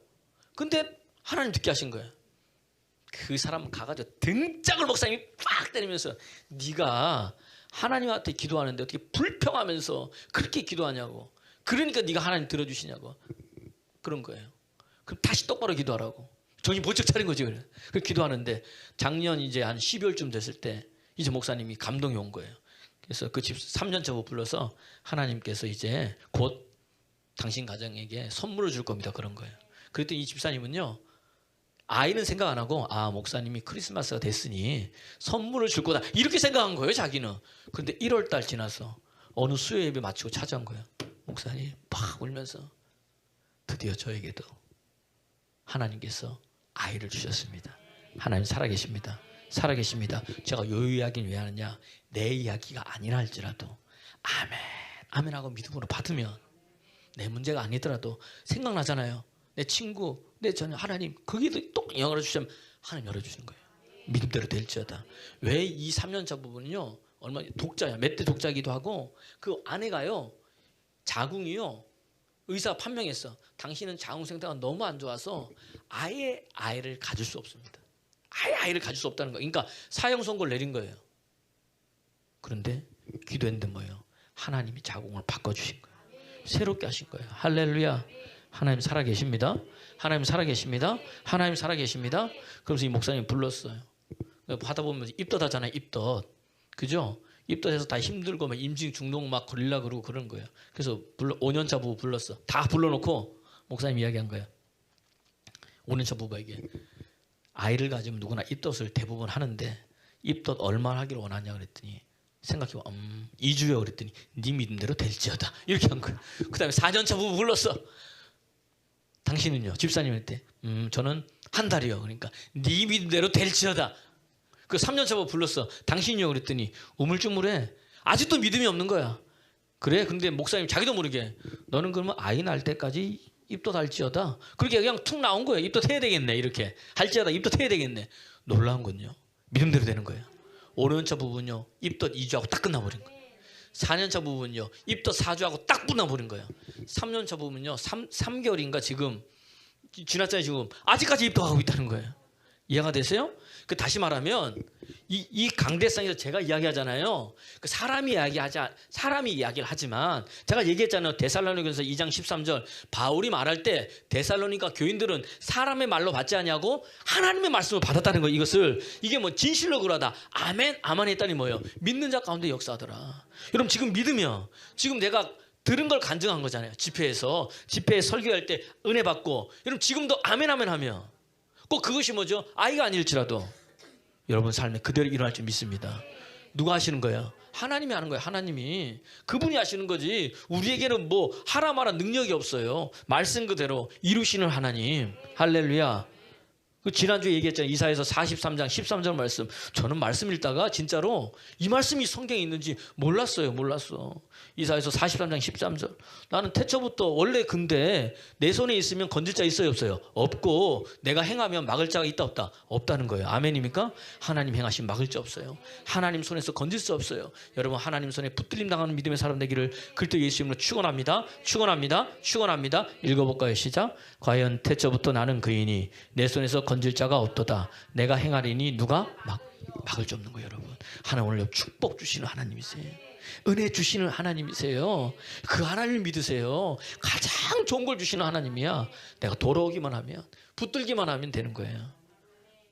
근데 하나님 듣게 하신 거예요. 그 사람 가가지고 등짝을 목사님이 팍 때리면서 네가 하나님한테 기도하는데 어떻게 불평하면서 그렇게 기도하냐고. 그러니까 네가 하나님 들어주시냐고. 그런 거예요. 그럼 다시 똑바로 기도하라고. 정신 번쩍 차린 거지. 그 기도하는데 작년 이제 한 12월쯤 됐을 때 이제 목사님이 감동이 온 거예요. 그래서 그 집 3년 차부 불러서 하나님께서 이제 곧 당신 가정에게 선물을 줄 겁니다. 그런 거예요. 그랬더니 이 집사님은요. 아이는 생각 안 하고 목사님이 크리스마스가 됐으니 선물을 줄 거다. 이렇게 생각한 거예요. 자기는. 그런데 1월 달 지나서 어느 수요 예배 마치고 찾아온 거예요. 목사님 막 울면서 드디어 저에게도 하나님께서 아이를 주셨습니다. 하나님 살아계십니다. 살아계십니다. 제가 요 이야기는 왜 하느냐. 내 이야기가 아니라 할지라도 아멘 아멘 하고 믿음으로 받으면 내 문제가 아니더라도 생각나잖아요. 내 친구, 내 전혀 하나님 거기도 또 열어주시면 하나님 열어주시는 거예요. 믿음대로 될지어다. 왜 이 3년차 부분은요. 얼마 독자야. 몇 대 독자기도 하고 그 아내가요. 자궁이요. 의사가 판명했어. 당신은 자궁 상태가 너무 안 좋아서 아예 아이를 가질 수 없습니다. 아예 아이를 가질 수 없다는 거예요. 그러니까 사형 선고를 내린 거예요. 그런데 기도했는데 뭐예요? 하나님이 자궁을 바꿔주신 거예요. 새롭게 하신 거예요. 할렐루야. 하나님 살아계십니다. 하나님 살아계십니다. 하나님 살아계십니다. 그러면서 이 목사님 불렀어요. 하다 보면 입덧 하잖아요. 입덧. 그죠? 입덧해서 다 힘들고 막 임신 중독 막 걸리려 그러고 그런 거예요. 그래서 5년차 부부 불렀어. 다 불러놓고 목사님 이야기한 거예요. 5년차 부부에게 아이를 가지면 누구나 입덧을 대부분 하는데 입덧 얼마나 하기를 원하냐 그랬더니 생각해봐. 2주요 그랬더니 네 믿음대로 될지어다. 이렇게 한 거예요. 그 다음에 4년차 부부 불렀어. 당신은요? 집사님한테 저는 한 달이요. 그러니까 네 믿음대로 될지어다. 그 3년차 부부 불렀어. 당신이요 그랬더니 우물쭈물해. 아직도 믿음이 없는 거야. 그래? 근데 목사님 자기도 모르게 너는 그러면 아이 날 때까지 입덧할지어다. 그렇게 그냥 툭 나온 거예요. 입덧해야 되겠네. 이렇게 할지어다. 입덧해야 되겠네. 놀라운 건요. 믿음대로 되는 거예요. 5년차 부부는요. 입덧 2주하고 딱 끝나버린 거예요. 4년차 부부는요. 입덧 4주하고 딱 끝나버린 거예요. 3년차 부부는요. 3개월인가 지금 지났잖아요. 지금 아직까지 입덧하고 있다는 거예요. 이해가 되세요? 그 다시 말하면 이 강대상에서 제가 이야기하잖아요. 그 사람이 이야기를 하지만 제가 얘기했잖아요. 데살로니가서 2장 13절 바울이 말할 때 데살로니가 교인들은 사람의 말로 받지 않냐고 하나님의 말씀을 받았다는 거. 이것을 이게 뭐 진실로 그러다 아멘 아멘 했다니 뭐예요? 믿는 자 가운데 역사하더라. 여러분 지금 믿으면 지금 내가 들은 걸 간증한 거잖아요. 집회 설교할 때 은혜 받고 여러분 지금도 아멘 아멘 하면 꼭 그것이 뭐죠? 아이가 아닐지라도 여러분 삶에 그대로 일어날 줄 믿습니다. 누가 하시는 거예요? 하나님이 하는 거예요. 하나님이. 그분이 하시는 거지 우리에게는 뭐 하라 마라 능력이 없어요. 말씀 그대로 이루시는 하나님. 할렐루야. 그 지난주에 얘기했잖아요. 이사야서 43장 13절 말씀. 저는 말씀 읽다가 진짜로 이 말씀이 성경에 있는지 몰랐어. 이사야서 43장 13절. 나는 태초부터 원래 근데 내 손에 있으면 건질 자 있어요 없어요? 없고 내가 행하면 막을 자가 있다 없다? 없다는 거예요. 아멘입니까? 하나님 행하시면 막을 자 없어요. 하나님 손에서 건질 수 없어요. 여러분 하나님 손에 붙들림 당하는 믿음의 사람 되기를 그리스도 예수 이름으로 축원합니다. 읽어볼까요? 시작. 과연 태초부터 나는 그이니 내 손에서 건질 자가 없도다. 내가 행하리니 누가 막을 수 없는 거예요. 여러분 하나님 오늘 축복 주시는 하나님이세요. 은혜 주시는 하나님이세요. 그 하나님을 믿으세요. 가장 좋은 걸 주시는 하나님이야. 내가 돌아오기만 하면 붙들기만 하면 되는 거예요.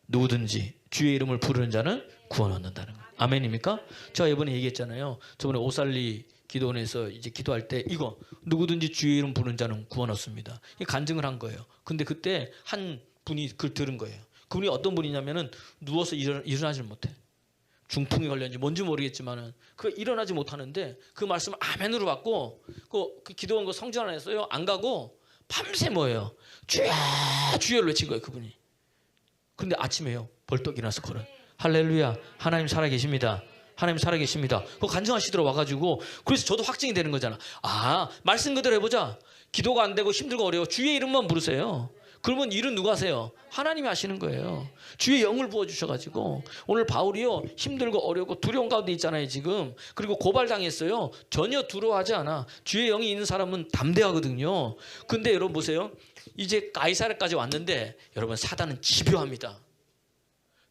누구든지 주의 이름을 부르는 자는 구원 얻는다는 거예요. 아멘입니까? 제가 이번에 얘기했잖아요. 저번에 오살리 기도원에서 이제 기도할 때 이거 누구든지 주의 이름 부르는 자는 구원 얻습니다. 간증을 한 거예요. 근데 그때 한 분이 그걸 들은 거예요. 그분이 어떤 분이냐면은 누워서 일어나질 못해. 중풍이 걸렸는지 뭔지 모르겠지만은 그 일어나지 못하는데 그 말씀을 아멘으로 받고 그 기도원 그 성전 안에서요 안 가고 밤새 뭐예요? 주여를 외친 거예요 그분이. 그런데 아침에요 벌떡 일어나서 걸어요. 할렐루야. 하나님 살아계십니다. 하나님 살아계십니다. 그거 간증하시더라고 와가지고 그래서 저도 확증이 되는 거잖아. 말씀 그대로 해보자. 기도가 안 되고 힘들고 어려워 주의 이름만 부르세요. 그러면 일은 누가 하세요? 하나님이 하시는 거예요. 주의 영을 부어주셔가지고 오늘 바울이요 힘들고 어렵고 두려운 가운데 있잖아요 지금. 그리고 고발당했어요. 전혀 두려워하지 않아. 주의 영이 있는 사람은 담대하거든요. 근데 여러분 보세요. 이제 가이사랴까지 왔는데 여러분 사단은 집요합니다.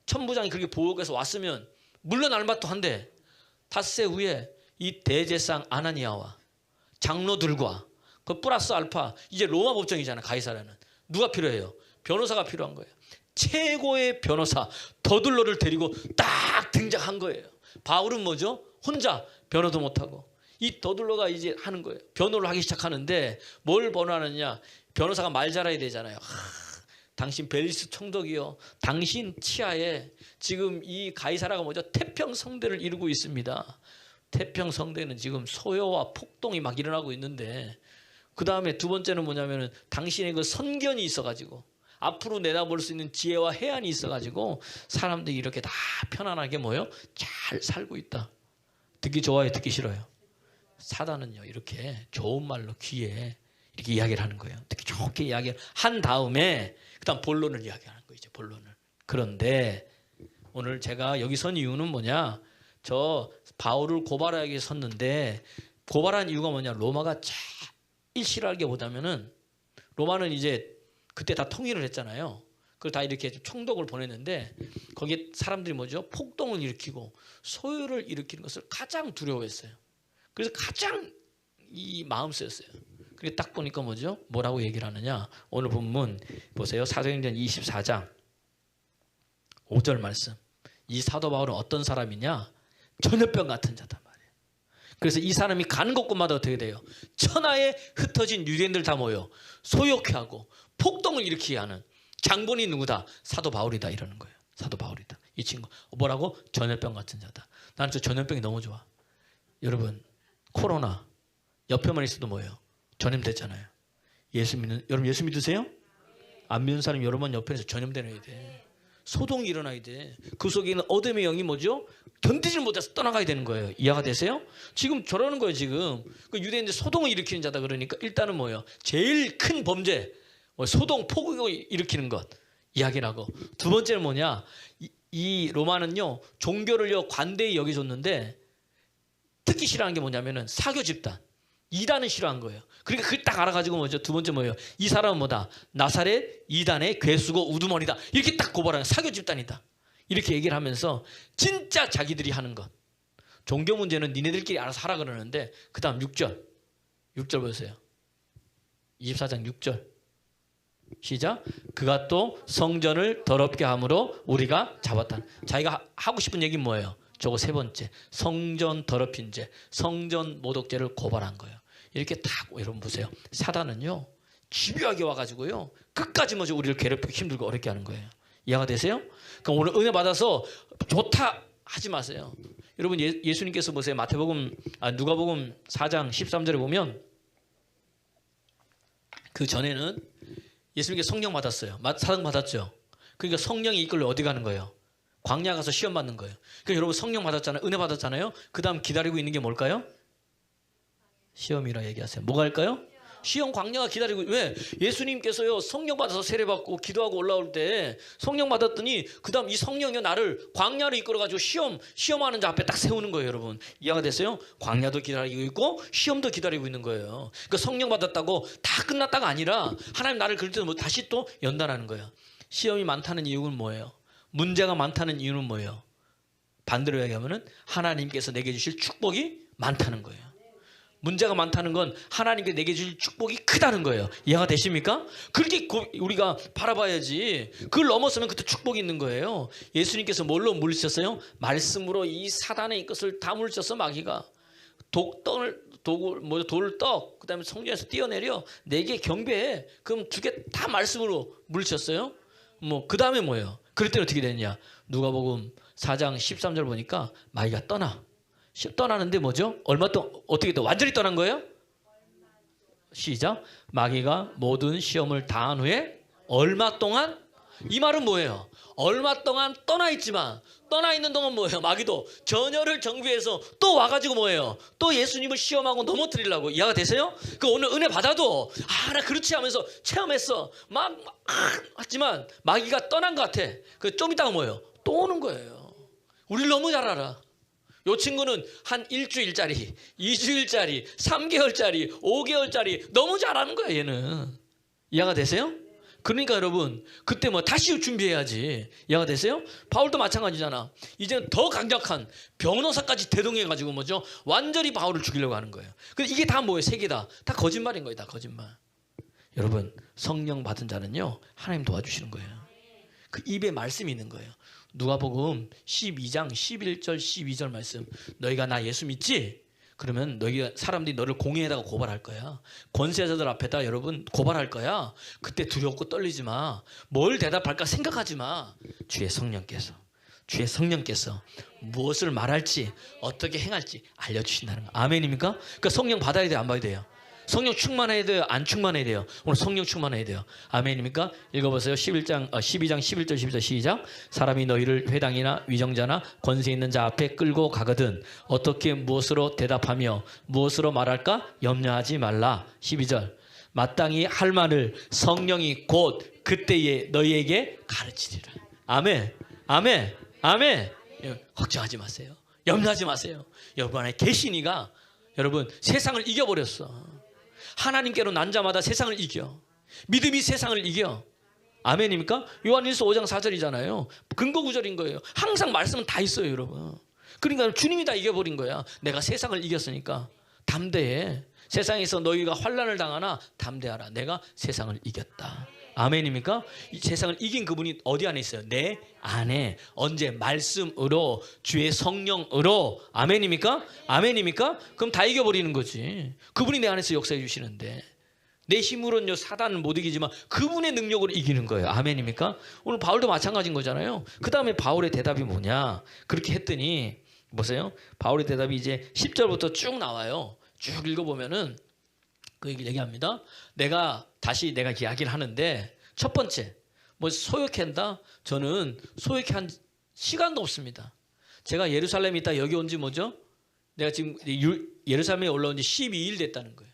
천부장이 그렇게 보호해서 왔으면 물러날 맛도 한데 닷새 후에 이 대제상 아나니아와 장로들과 그 플러스 알파 이제 로마 법정이잖아. 가이사랴는 누가 필요해요? 변호사가 필요한 거예요. 최고의 변호사 더둘러를 데리고 딱 등장한 거예요. 바울은 뭐죠? 혼자 변호도 못하고 이 더둘러가 이제 하는 거예요. 변호를 하기 시작하는데 뭘 변호하느냐? 변호사가 말 잘해야 되잖아요. 당신 벨리스 총독이요, 당신 치하에 지금 이 가이사라가 뭐죠? 태평성대를 이루고 있습니다. 태평성대는 지금 소요와 폭동이 막 일어나고 있는데, 그 다음에 두 번째는 뭐냐면은 당신의 그 선견이 있어가지고 앞으로 내다볼 수 있는 지혜와 해안이 있어가지고 사람들이 이렇게 다 편안하게 뭐요? 잘 살고 있다. 듣기 좋아요, 듣기 싫어요? 사단은요 이렇게 좋은 말로 귀에 이렇게 이야기를 하는 거예요. 특히 좋게 이야기를 한 다음에 그다음 본론을 이야기하는 거예요. 이제 본론을. 그런데 오늘 제가 여기 선 이유는 뭐냐? 저 바울을 고발하기 위해 섰는데, 고발한 이유가 뭐냐? 로마가 제일 싫어하기보다는 로마는 이제 그때 다 통일을 했잖아요. 그걸 다 이렇게 총독을 보냈는데 거기에 사람들이 뭐죠? 폭동을 일으키고 소요를 일으키는 것을 가장 두려워했어요. 그래서 가장 이 마음 쓰였어요. 그게 딱 보니까 뭐죠? 뭐라고 얘기를 하느냐? 오늘 본문 보세요. 사도행전 24장 5절 말씀. 이 사도 바울은 어떤 사람이냐? 전염병 같은 자단 말이에요. 그래서 이 사람이 가는 곳곳마다 어떻게 돼요? 천하에 흩어진 유대인들 다 모여 소욕해 하고 폭동을 일으키게 하는 장본이 누구다? 사도 바울이다 이러는 거예요. 사도 바울이다. 이 친구 뭐라고? 전염병 같은 자다. 나는 저 전염병이 너무 좋아. 여러분 코로나 옆에만 있어도 뭐예요? 전염됐잖아요. 여러분 예수 믿으세요? 안 믿는 사람 여러분 옆에서 전염되어야 돼. 소동이 일어나야 돼. 그 속에 있는 어둠의 영이 뭐죠? 견디질 못해서 떠나가야 되는 거예요. 이해가 되세요? 지금 저러는 거예요. 지금 그 유대인들 소동을 일으키는 자다 그러니까 일단은 뭐예요? 제일 큰 범죄 소동 폭력을 일으키는 것 이야기를 하고, 두 번째는 뭐냐? 이 로마는요 종교를요 관대히 여겨줬는데 특히 싫어하는 게 뭐냐면은 사교 집단 이단은 싫어한 거예요. 그러니까 그걸 딱 알아가지고 뭐죠? 두 번째 뭐예요? 이 사람은 뭐다? 나사렛 이단의 괴수고 우두머리다. 이렇게 딱 고발하는 사교 집단이다. 이렇게 얘기를 하면서 진짜 자기들이 하는 것. 종교 문제는 니네들끼리 알아서 하라 그러는데 그 다음 6절 보세요. 24장 6절 시작. 그가 또 성전을 더럽게 함으로 우리가 잡았다. 자기가 하고 싶은 얘기는 뭐예요? 저거 세 번째 성전 더럽힌 죄, 성전 모독죄를 고발한 거예요. 이렇게 딱 여러분 보세요. 사단은요 집요하게 와가지고요 끝까지 먼저 우리를 괴롭히고 힘들고 어렵게 하는 거예요. 이해가 되세요? 그러니까 오늘 은혜 받아서 좋다 하지 마세요. 여러분 예수님께서 보세요. 누가복음 4장 13절에 보면 그 전에는 예수님께 성령 받았어요. 사랑 받았죠. 그러니까 성령이 이끌려 어디 가는 거예요? 광야 가서 시험 받는 거예요. 그러니까 여러분 성령 받았잖아요. 은혜 받았잖아요. 그 다음 기다리고 있는 게 뭘까요? 시험이라 얘기하세요. 뭐가 할까요? 시험 광야가 기다리고. 왜? 예수님께서요 성령 받아서 세례받고 기도하고 올라올 때 성령 받았더니 그 다음 이 성령이 나를 광야로 이끌어가지고 시험하는 자 앞에 딱 세우는 거예요. 여러분 이해가 됐어요? 광야도 기다리고 있고 시험도 기다리고 있는 거예요. 그러니까 성령 받았다고 다 끝났다가 아니라 하나님 나를 그럴 때 다시 또 연단하는 거예요. 시험이 많다는 이유는 뭐예요? 문제가 많다는 이유는 뭐예요? 반대로 얘기하면은 하나님께서 내게 주실 축복이 많다는 거예요. 문제가 많다는 건 하나님께 내게 주실 축복이 크다는 거예요. 이해가 되십니까? 그렇게 우리가 바라봐야지. 그걸 넘어서면 그때 축복이 있는 거예요. 예수님께서 뭘로 물리셨어요? 말씀으로 이 사단의 것을 다 물리셨어. 마귀가 돌을 떡 그다음에 성전에서 뛰어내려 내게 경배해. 그럼 두 개 다 말씀으로 물리셨어요. 그 다음에 뭐예요? 그럴 때는 어떻게 됐냐? 누가복음 4장 13절 보니까 마귀가 떠나는데 뭐죠? 어떻게 또 완전히 떠난 거예요? 시작. 마귀가 모든 시험을 당한 후에 얼마 동안? 이 말은 뭐예요? 얼마 동안 떠나 있지만 떠나 있는 동안 뭐예요? 마귀도 전열을 정비해서 또 와가지고 뭐예요? 또 예수님을 시험하고 넘어뜨리려고. 이해가 되세요? 오늘 은혜 받아도 나 그렇지 하면서 체험했어. 하지만 마귀가 떠난 것 같아. 좀 있다가 뭐예요? 또 오는 거예요. 우리를 너무 잘 알아. 요 친구는 한 일주일짜리, 2주일짜리, 3개월짜리, 5개월짜리 너무 잘하는 거야 얘는. 이해가 되세요? 그러니까 여러분 그때 다시 준비해야지. 이해가 되세요? 바울도 마찬가지잖아. 이제는 더 강력한 변호사까지 대동해가지고 뭐죠? 완전히 바울을 죽이려고 하는 거예요. 근데 이게 다 뭐예요? 세 개다. 다 거짓말인 거예요. 다 거짓말. 여러분 성령 받은 자는요 하나님 도와주시는 거예요. 그 입에 말씀이 있는 거예요. 누가복음 12장 11절 12절 말씀. 너희가 나 예수 믿지? 그러면 사람들이 너를 공회에다가 고발할 거야. 권세자들 앞에다 여러분 고발할 거야. 그때 두렵고 떨리지 마. 뭘 대답할까 생각하지 마. 주의 성령께서 무엇을 말할지 어떻게 행할지 알려주신다는 거. 아멘입니까? 그러니까 성령 받아야 돼요, 안 받아야 돼요? 성령 충만해야 돼요, 안 충만해야 돼요? 오늘 성령 충만해야 돼요. 아멘입니까? 읽어보세요. 12장 11절 12절 시작. 사람이 너희를 회당이나 위정자나 권세 있는 자 앞에 끌고 가거든 어떻게 무엇으로 대답하며 무엇으로 말할까 염려하지 말라. 12절. 마땅히 할 말을 성령이 곧 그때에 너희에게 가르치리라. 아멘. 아멘. 아멘. 걱정하지 마세요. 염려하지 마세요. 여러분 안에 계시니가 여러분 세상을 이겨버렸어. 하나님께로 난 자마다 세상을 이겨. 믿음이 세상을 이겨. 아멘입니까? 요한일서 5장 4절이잖아요. 근거 구절인 거예요. 항상 말씀은 다 있어요, 여러분. 그러니까 주님이 다 이겨버린 거야. 내가 세상을 이겼으니까 담대해. 세상에서 너희가 환난을 당하나 담대하라. 내가 세상을 이겼다. 아멘입니까? 이 세상을 이긴 그분이 어디 안에 있어요? 내 안에. 언제? 말씀으로, 주의 성령으로. 아멘입니까? 아멘입니까? 그럼 다 이겨버리는 거지. 그분이 내 안에서 역사해 주시는데 내 힘으로는요 사단은 못 이기지만 그분의 능력으로 이기는 거예요. 아멘입니까? 오늘 바울도 마찬가지인 거잖아요. 그 다음에 바울의 대답이 뭐냐? 그렇게 했더니 보세요. 바울의 대답이 이제 10절부터 쭉 나와요. 쭉 읽어보면은 그 얘기합니다. 내가 이야기를 하는데 첫 번째 소욕한다? 저는 소욕해 한 시간도 없습니다. 제가 예루살렘에 있다 여기 온 지 뭐죠? 내가 지금 예루살렘에 올라온 지 12일 됐다는 거예요.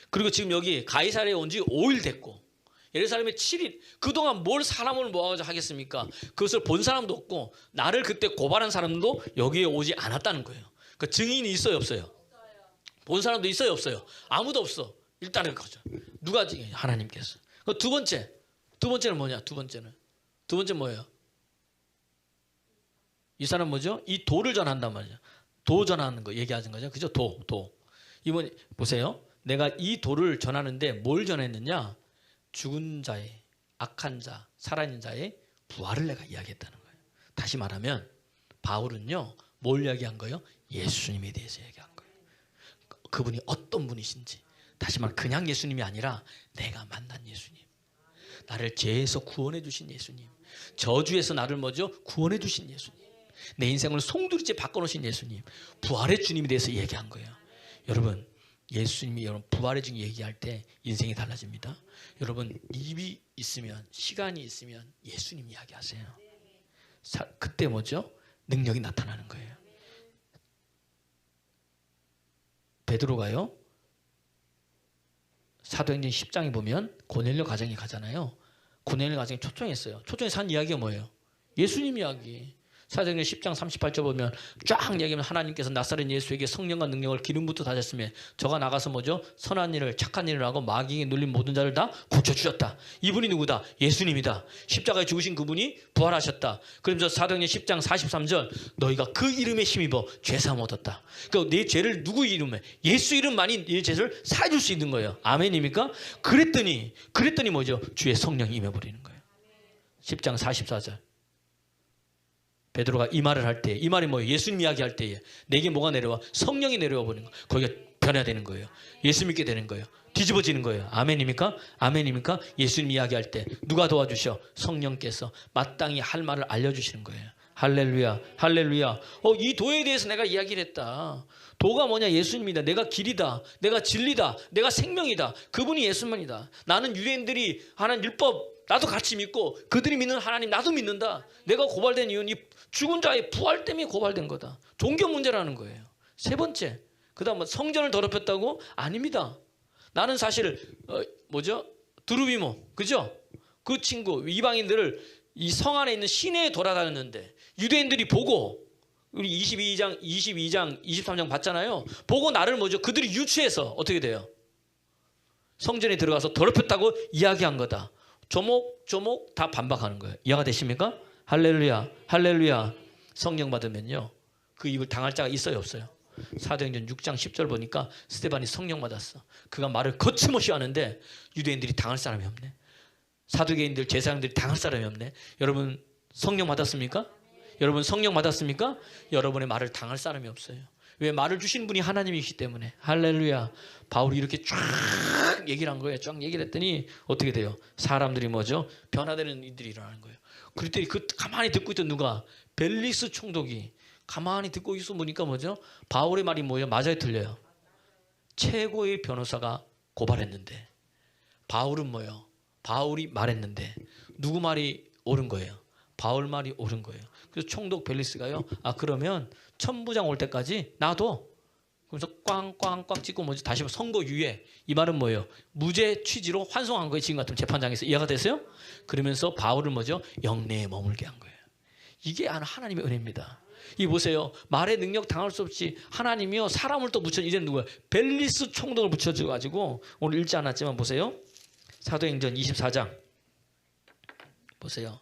그리고 지금 여기 가이사랴에 온 지 5일 됐고 예루살렘에 7일. 그동안 뭘 사람을 모아가지고 하겠습니까? 그것을 본 사람도 없고 나를 그때 고발한 사람도 여기에 오지 않았다는 거예요. 그 증인이 있어요, 없어요? 본 사람도 있어요, 없어요? 아무도 없어. 일단은 그거죠. 누가 증인? 하나님께서. 두 번째는 뭐냐? 두 번째는 뭐예요? 이 사람 뭐죠? 이 도를 전한단 말이죠. 도 전하는 거 얘기하는 거죠. 그죠? 도. 이번 보세요. 내가 이 도를 전하는데 뭘 전했느냐? 죽은 자의, 악한 자, 살아있는 자의 부활을 내가 이야기했다는 거예요. 다시 말하면 바울은요. 뭘 이야기한 거예요? 예수님에 대해서 얘기한 거예요. 그분이 어떤 분이신지. 다시 말하면 그냥 예수님이 아니라 내가 만난 예수님. 나를 죄에서 구원해 주신 예수님. 저주에서 나를 구원해 주신 예수님. 내 인생을 송두리째 바꿔놓으신 예수님. 부활의 주님에 대해서 얘기한 거예요. 여러분 예수님이 부활의 주님 얘기할 때 인생이 달라집니다. 여러분 입이 있으면 시간이 있으면 예수님 이야기하세요. 그때 능력이 나타나는 거예요. 베드로가요. 사도행전 10장에 보면 고넬료 가정에 가잖아요. 고넬료 가정에 초청했어요. 초청해서 한 이야기가 뭐예요? 예수님 이야기. 사도행전 10장 38절 보면 쫙 얘기하면 하나님께서 나사렛 예수에게 성령과 능력을 기름부터 다셨으며 저가 나가서 선한 일을 착한 일을 하고 마귀에게 눌린 모든 자를 다 고쳐주셨다. 이분이 누구다? 예수님이다. 십자가에 죽으신 그분이 부활하셨다. 그러면서 사도행전 10장 43절 너희가 그 이름에 힘입어 죄사함 얻었다. 그러니까 내 죄를 누구 이름에? 예수 이름만이 내 죄를 사해줄 수 있는 거예요. 아멘입니까? 그랬더니 주의 성령이 임해버리는 거예요. 10장 44절 베드로가 이 말을 할 때, 이 말이 뭐예요? 예수님 이야기할 때에 내게 뭐가 내려와? 성령이 내려와 버리는 거예요. 거기가 변화되는 거예요. 예수 믿게 되는 거예요. 뒤집어지는 거예요. 아멘입니까? 아멘입니까? 예수님 이야기할 때 누가 도와주셔? 성령께서 마땅히 할 말을 알려주시는 거예요. 할렐루야, 할렐루야. 이 도에 대해서 내가 이야기를 했다. 도가 뭐냐? 예수님이다. 내가 길이다. 내가 진리다. 내가 생명이다. 그분이 예수만이다. 나는 유대인들이 하나님 율법 나도 같이 믿고 그들이 믿는 하나님 나도 믿는다. 내가 고발된 이유는 이 죽은 자의 부활 때문에 고발된 거다. 종교 문제라는 거예요. 세 번째, 그 다음 성전을 더럽혔다고? 아닙니다. 나는 사실 드루비모, 그죠? 그 친구 이방인들을 이 성 안에 있는 시내에 돌아다녔는데 유대인들이 보고 우리 22장 23장 봤잖아요. 보고 나를 그들이 유추해서 어떻게 돼요? 성전에 들어가서 더럽혔다고 이야기한 거다. 조목 다 반박하는 거예요. 이해가 되십니까? 할렐루야, 할렐루야. 성령 받으면요 그 입을 당할 자가 있어요, 없어요? 사도행전 6장 10절 보니까 스데반이 성령 받았어. 그가 말을 거침없이 하는데 유대인들이 당할 사람이 없네. 사두개인들, 제사장들이 당할 사람이 없네. 여러분 성령 받았습니까? 여러분 성령 받았습니까? 여러분의 말을 당할 사람이 없어요. 왜? 말을 주신 분이 하나님이시기 때문에. 할렐루야. 바울이 이렇게 쫙 얘기를 한 거예요. 쫙 얘기를 했더니 어떻게 돼요? 사람들이 뭐죠? 변화되는 일들이 일어나는 거예요. 그랬더니 가만히 듣고 있던 누가? 벨리스 총독이 가만히 듣고 있어 보니까 뭐죠? 바울의 말이 뭐예요? 맞아요, 틀려요? 최고의 변호사가 고발했는데 바울은 뭐예요? 바울이 말했는데 누구 말이 옳은 거예요? 바울 말이 옳은 거예요. 그래서 총독 벨리스가요, 그러면 천부장 올 때까지 놔둬. 그래서 꽝꽝꽝 찍고 뭐지? 다시 선고 유예. 이 말은 뭐예요? 무죄 취지로 환송한 거예요. 지금 같은 재판장에서. 이해가 됐어요? 그러면서 바울을 뭐죠? 영내에 머물게 한 거예요. 이게 하나님의 은혜입니다. 이 보세요. 말의 능력 당할 수 없이 하나님이요 사람을 또 붙여. 이제는 누구야? 벨리스 총독을 붙여줘가지고 오늘 읽지 않았지만 보세요. 사도행전 24장 보세요.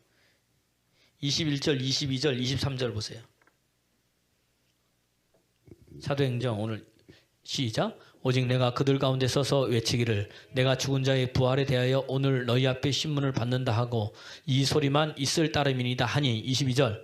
21절, 22절, 23절 보세요. 사도행전 오늘 시작. 오직 내가 그들 가운데 서서 외치기를 내가 죽은 자의 부활에 대하여 오늘 너희 앞에 신문을 받는다 하고 이 소리만 있을 따름이니이다 하니 22절.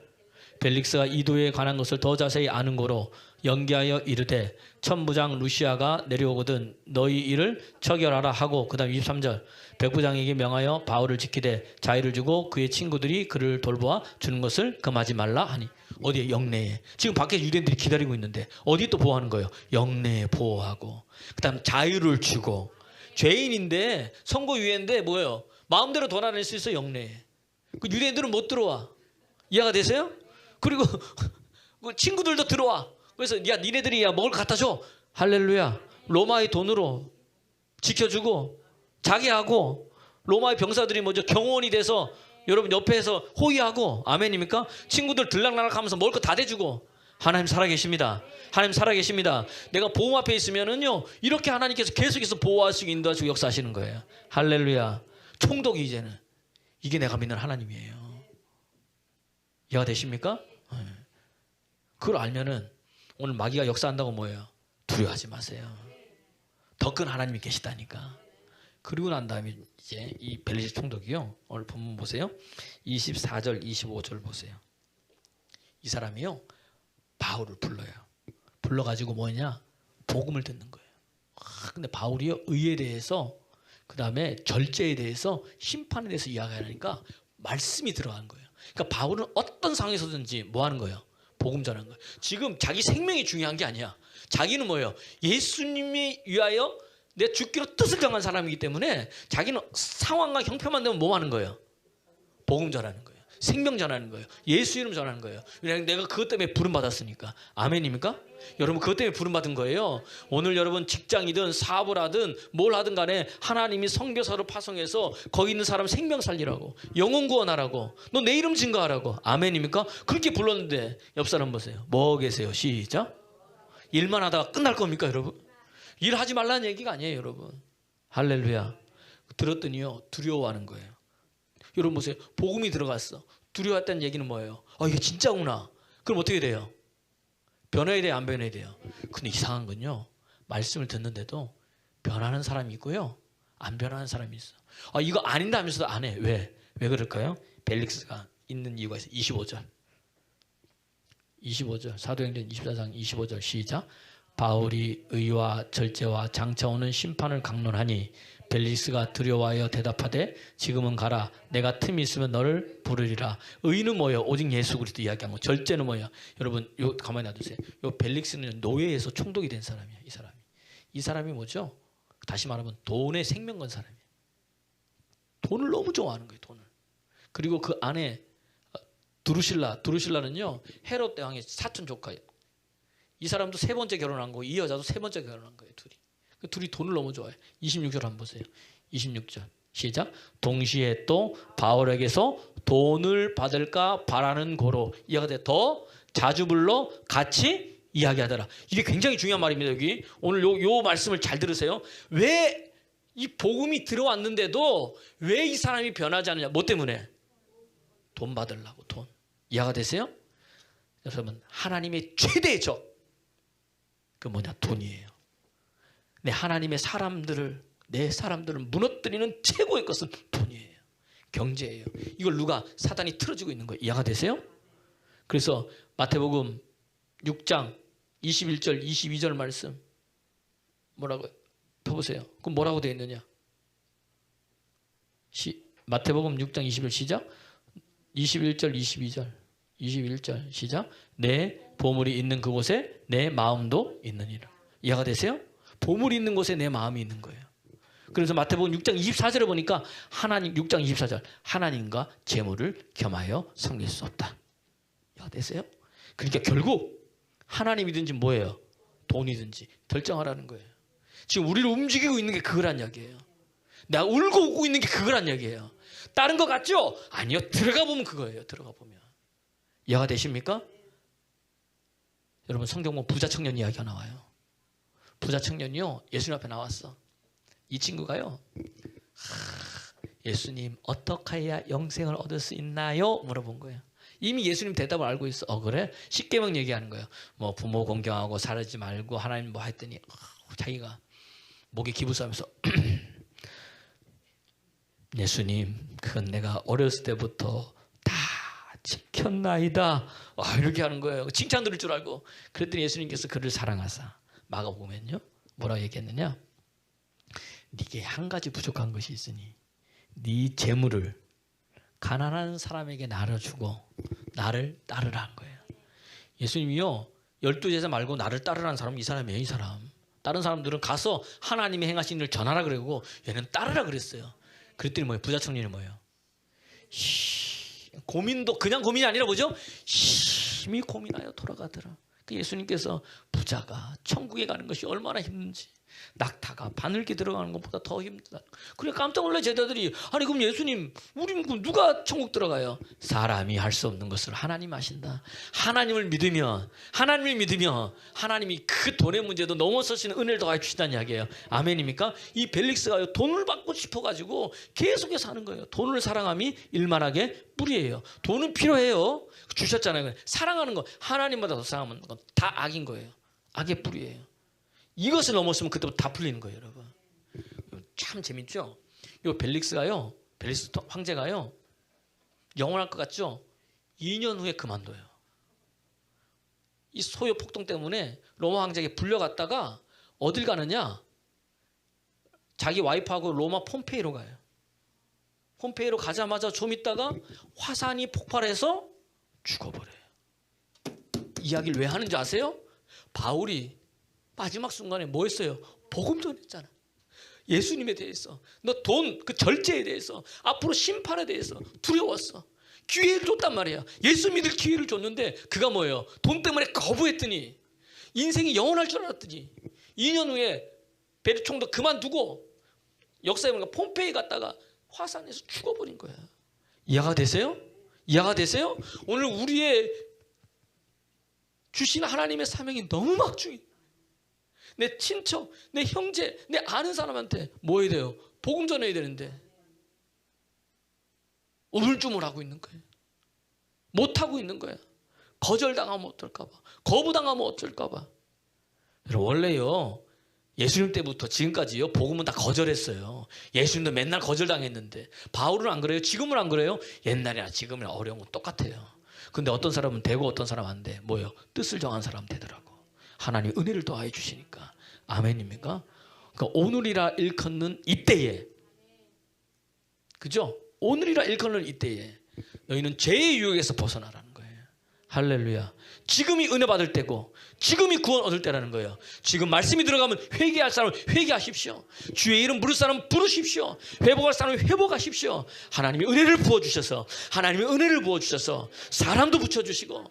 벨릭스가 이도에 관한 것을 더 자세히 아는 고로 연기하여 이르되 천부장 루시아가 내려오거든 너희 일을 처결하라 하고 그 다음 23절. 백부장에게 명하여 바울을 지키되 자유를 주고 그의 친구들이 그를 돌보아 주는 것을 금하지 말라 하니. 어디에? 영내에. 지금 밖에 유대인들이 기다리고 있는데 어디 또 보호하는 거예요? 영내에 보호하고 그 다음 자유를 주고. 죄인인데 선고유예인데 뭐예요? 마음대로 돌아다닐 수 있어. 영내에. 그 유대인들은 못 들어와. 이해가 되세요? 그리고 친구들도 들어와. 그래서 야 니네들이 먹을 거 갖다 줘. 할렐루야. 로마의 돈으로 지켜주고 자기하고 로마의 병사들이 뭐죠? 경호원이 돼서 여러분 옆에서 호위하고. 아멘입니까? 친구들 들락날락 하면서 먹을 거 다 대주고. 하나님 살아계십니다. 하나님 살아계십니다. 내가 보험 앞에 있으면은요 이렇게 하나님께서 계속해서 보호하시고 인도하시고 역사하시는 거예요. 할렐루야. 총독이 이제는 이게 내가 믿는 하나님이에요. 이해가 되십니까? 그걸 알면은 오늘 마귀가 역사한다고 뭐예요? 두려워하지 마세요. 더 큰 하나님이 계시다니까. 그리고 난 다음에 이제 이 벨리스 총독이요. 오늘 본문 보세요. 24절 25절 보세요. 이 사람이요 바울을 불러요. 불러가지고 뭐냐? 복음을 듣는 거예요. 근데 바울이요 의에 대해서 그 다음에 절제에 대해서 심판에 대해서 이야기하니까 말씀이 들어간 거예요. 그러니까 바울은 어떤 상황에서든지 뭐 하는 거예요? 복음 전하는 거예요. 지금 자기 생명이 중요한 게 아니야. 자기는 뭐예요? 예수님이 위하여 내 죽기로 뜻을 정한 사람이기 때문에 자기는 상황과 형편만 되면 뭐 하는 거예요? 복음 전하는 거예요. 생명 전하는 거예요. 예수 이름 전하는 거예요. 왜냐하면 내가 그것 때문에 부름받았으니까. 아멘입니까? 여러분 그것 때문에 부름받은 거예요. 오늘 여러분 직장이든 사업을 하든 뭘 하든 간에 하나님이 선교사로 파송해서 거기 있는 사람 생명 살리라고, 영혼 구원하라고, 너 내 이름 증거하라고. 아멘입니까? 그렇게 불렀는데 옆 사람 보세요. 뭐 계세요? 시작. 일만 하다가 끝날 겁니까 여러분? 일하지 말라는 얘기가 아니에요 여러분. 할렐루야. 들었더니요 두려워하는 거예요. 여러분 보세요. 복음이 들어갔어. 두려워했다는 얘기는 뭐예요? 이게 진짜구나. 그럼 어떻게 돼요? 변해야 돼요? 안 변해야 돼요? 근데 이상한 건요. 말씀을 듣는데도 변하는 사람이 있고요. 안 변하는 사람이 있어. 이거 아닌다 하면서도 안 해. 왜? 왜 그럴까요? 벨릭스가 있는 이유가 있어요. 25절 사도행전 24장 25절 시작. 바울이 의와 절제와 장차 오는 심판을 강론하니 벨리스가 두려워하여 대답하되 지금은 가라. 내가 틈이 있으면 너를 부르리라. 의는 뭐예요? 오직 예수 그리스도 이야기한 거. 절제는 뭐예요? 여러분 요 가만히 놔두세요. 요 벨릭스는 노예에서 총독이 된 사람이에요. 이 사람이 뭐죠? 다시 말하면 돈에 생명 건 사람이에요. 돈을 너무 좋아하는 거예요. 돈을. 그리고 그 안에 두루실라는요 헤롯 대왕의 사촌 조카예요. 이 사람도 세 번째 결혼한 거고 이 여자도 세 번째 결혼한 거예요. 둘이 돈을 너무 좋아해요. 26절 한번 보세요. 26절 시작. 동시에 또 바울에게서 돈을 받을까 바라는 고로 이해가 돼. 더 자주 불러 같이 이야기하더라. 이게 굉장히 중요한 말입니다. 여기 오늘 요 말씀을 잘 들으세요. 왜 이 복음이 들어왔는데도 왜 이 사람이 변하지 않느냐? 뭐 때문에? 돈 받으려고. 돈. 이해가 되세요? 여러분 하나님의 최대의 적 그 뭐냐? 돈이에요. 내 사람들을 무너뜨리는 최고의 것은 돈이에요. 경제예요. 이걸 누가? 사단이 틀어주고 있는 거예요. 이해가 되세요? 그래서 마태복음 6장 21절 22절 말씀 뭐라고요? 펴보세요. 그럼 뭐라고 되어 있느냐? 마태복음 6장 21절 시작. 21절 22절 21절 시작. 내 보물이 있는 그곳에 내 마음도 있느니라. 이해가 되세요? 보물이 있는 곳에 내 마음이 있는 거예요. 그래서 마태복음 6장 24절에 보니까 하나님 6장 24절 하나님과 재물을 겸하여 섬길 수 없다. 이해가 되세요? 그러니까 결국 하나님이든지 뭐예요? 돈이든지 결정하라는 거예요. 지금 우리를 움직이고 있는 게 그거란 이야기예요. 내가 울고 웃고 있는 게 그거란 이야기예요. 다른 거 같죠? 아니요. 들어가 보면 그거예요. 들어가 보면. 이해가 되십니까? 여러분 성경 보면 부자 청년 이야기가 나와요. 부자 청년이요. 예수님 앞에 나왔어. 이 친구가요. 예수님 어떻게 해야 영생을 얻을 수 있나요? 물어본 거예요. 이미 예수님 대답을 알고 있어. 그래? 십계명 얘기하는 거예요. 뭐 부모 공경하고 살지 말고 하나님 뭐 했더니 자기가 목에 기부싸면서 예수님 그건 내가 어렸을 때부터 다 지켰나이다. 이렇게 하는 거예요. 칭찬 들을 줄 알고. 그랬더니 예수님께서 그를 사랑하사 마가복음에는요 뭐라고 얘기했느냐? 네게 한 가지 부족한 것이 있으니 네 재물을 가난한 사람에게 나눠주고 나를 따르라 한 거예요. 예수님이요 12제자 말고 나를 따르라는 사람은 이 사람이에요. 이 사람. 다른 사람들은 가서 하나님이 행하신 일을 전하라 그러고 얘는 따르라 그랬어요. 그랬더니 뭐예요? 부자 청년이 뭐예요? 고민도 그냥 고민이 아니라 뭐죠? 심히 고민하여 돌아가더라. 예수님께서 부자가 천국에 가는 것이 얼마나 힘든지 낙타가 바늘기 들어가는 것보다 더 힘들다. 그래 깜짝 놀라 제자들이 아니 그럼 예수님 우리 누가 천국 들어가요? 사람이 할 수 없는 것을 하나님 하신다. 하나님을 믿으면 하나님이 그 돈의 문제도 넘어서시는 은혜를 더해 주신다는 이야기예요. 아멘입니까? 이 벨릭스가요 돈을 받고 싶어가지고 계속해서 하는 거예요. 돈을 사랑함이 일만하게 뿌리예요. 돈은 필요해요. 주셨잖아요. 사랑하는 거 하나님보다 더 사랑하는 건 다 악인 거예요. 악의 뿌리예요. 이것을 넘었으면 그때부터 다 풀리는 거예요, 여러분. 참 재밌죠? 이 벨릭스 황제가요, 영원할 것 같죠? 2년 후에 그만둬요. 이 소요 폭동 때문에 로마 황제에게 불려갔다가 어딜 가느냐? 자기 와이프하고 로마 폼페이로 가요. 폼페이로 가자마자 좀 있다가 화산이 폭발해서 죽어버려요. 이야기를 왜 하는지 아세요? 바울이 마지막 순간에 뭐 했어요? 복음 전했잖아. 예수님에 대해서, 너 돈, 그 절제에 대해서, 앞으로 심판에 대해서 두려웠어. 기회를 줬단 말이야. 예수 믿을 기회를 줬는데 그가 뭐예요? 돈 때문에 거부했더니 인생이 영원할 줄 알았더니 2년 후에 베르총도 그만두고 역사에 보니까 폼페이 갔다가 화산에서 죽어버린 거야. 이해가 되세요? 이해가 되세요? 오늘 우리의 주신 하나님의 사명이 너무 막중해. 내 친척, 내 형제, 내 아는 사람한테 뭐 해야 돼요? 복음 전해야 되는데 우물쭈물하고 있는 거예요. 못하고 있는 거야. 거절당하면 어떨까 봐. 거부당하면 어쩔까 봐. 여러분 원래요 예수님 때부터 지금까지요 복음은 다 거절했어요. 예수님도 맨날 거절당했는데 바울은 안 그래요? 지금은 안 그래요? 옛날이나 지금이나 어려운 건 똑같아요. 근데 어떤 사람은 되고 어떤 사람은 안 돼. 뭐예요? 뜻을 정한 사람 되더라고. 하나님 은혜를 더하여 주시니까. 아멘입니까? 그러니까 오늘이라 일컫는 이때에, 그죠? 오늘이라 일컫는 이때에 너희는 죄의 유혹에서 벗어나라는 거예요. 할렐루야. 지금이 은혜 받을 때고 지금이 구원 얻을 때라는 거예요. 지금 말씀이 들어가면 회개할 사람은 회개하십시오. 주의 이름 부를 사람은 부르십시오. 회복할 사람은 회복하십시오. 하나님이 은혜를 부어주셔서, 하나님이 은혜를 부어주셔서 사람도 붙여주시고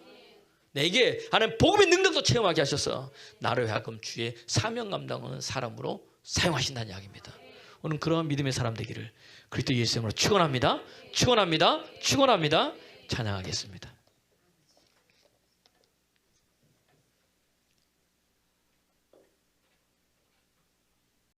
내게 하나님 복음의 능력도 체험하게 하셔서 나를 하여금 주의 사명 감당하는 사람으로 사용하신다는 이야기입니다. 오늘 그러한 믿음의 사람 되기를 그리스도 예수 이름으로 축원합니다. 축원합니다. 축원합니다. 찬양하겠습니다.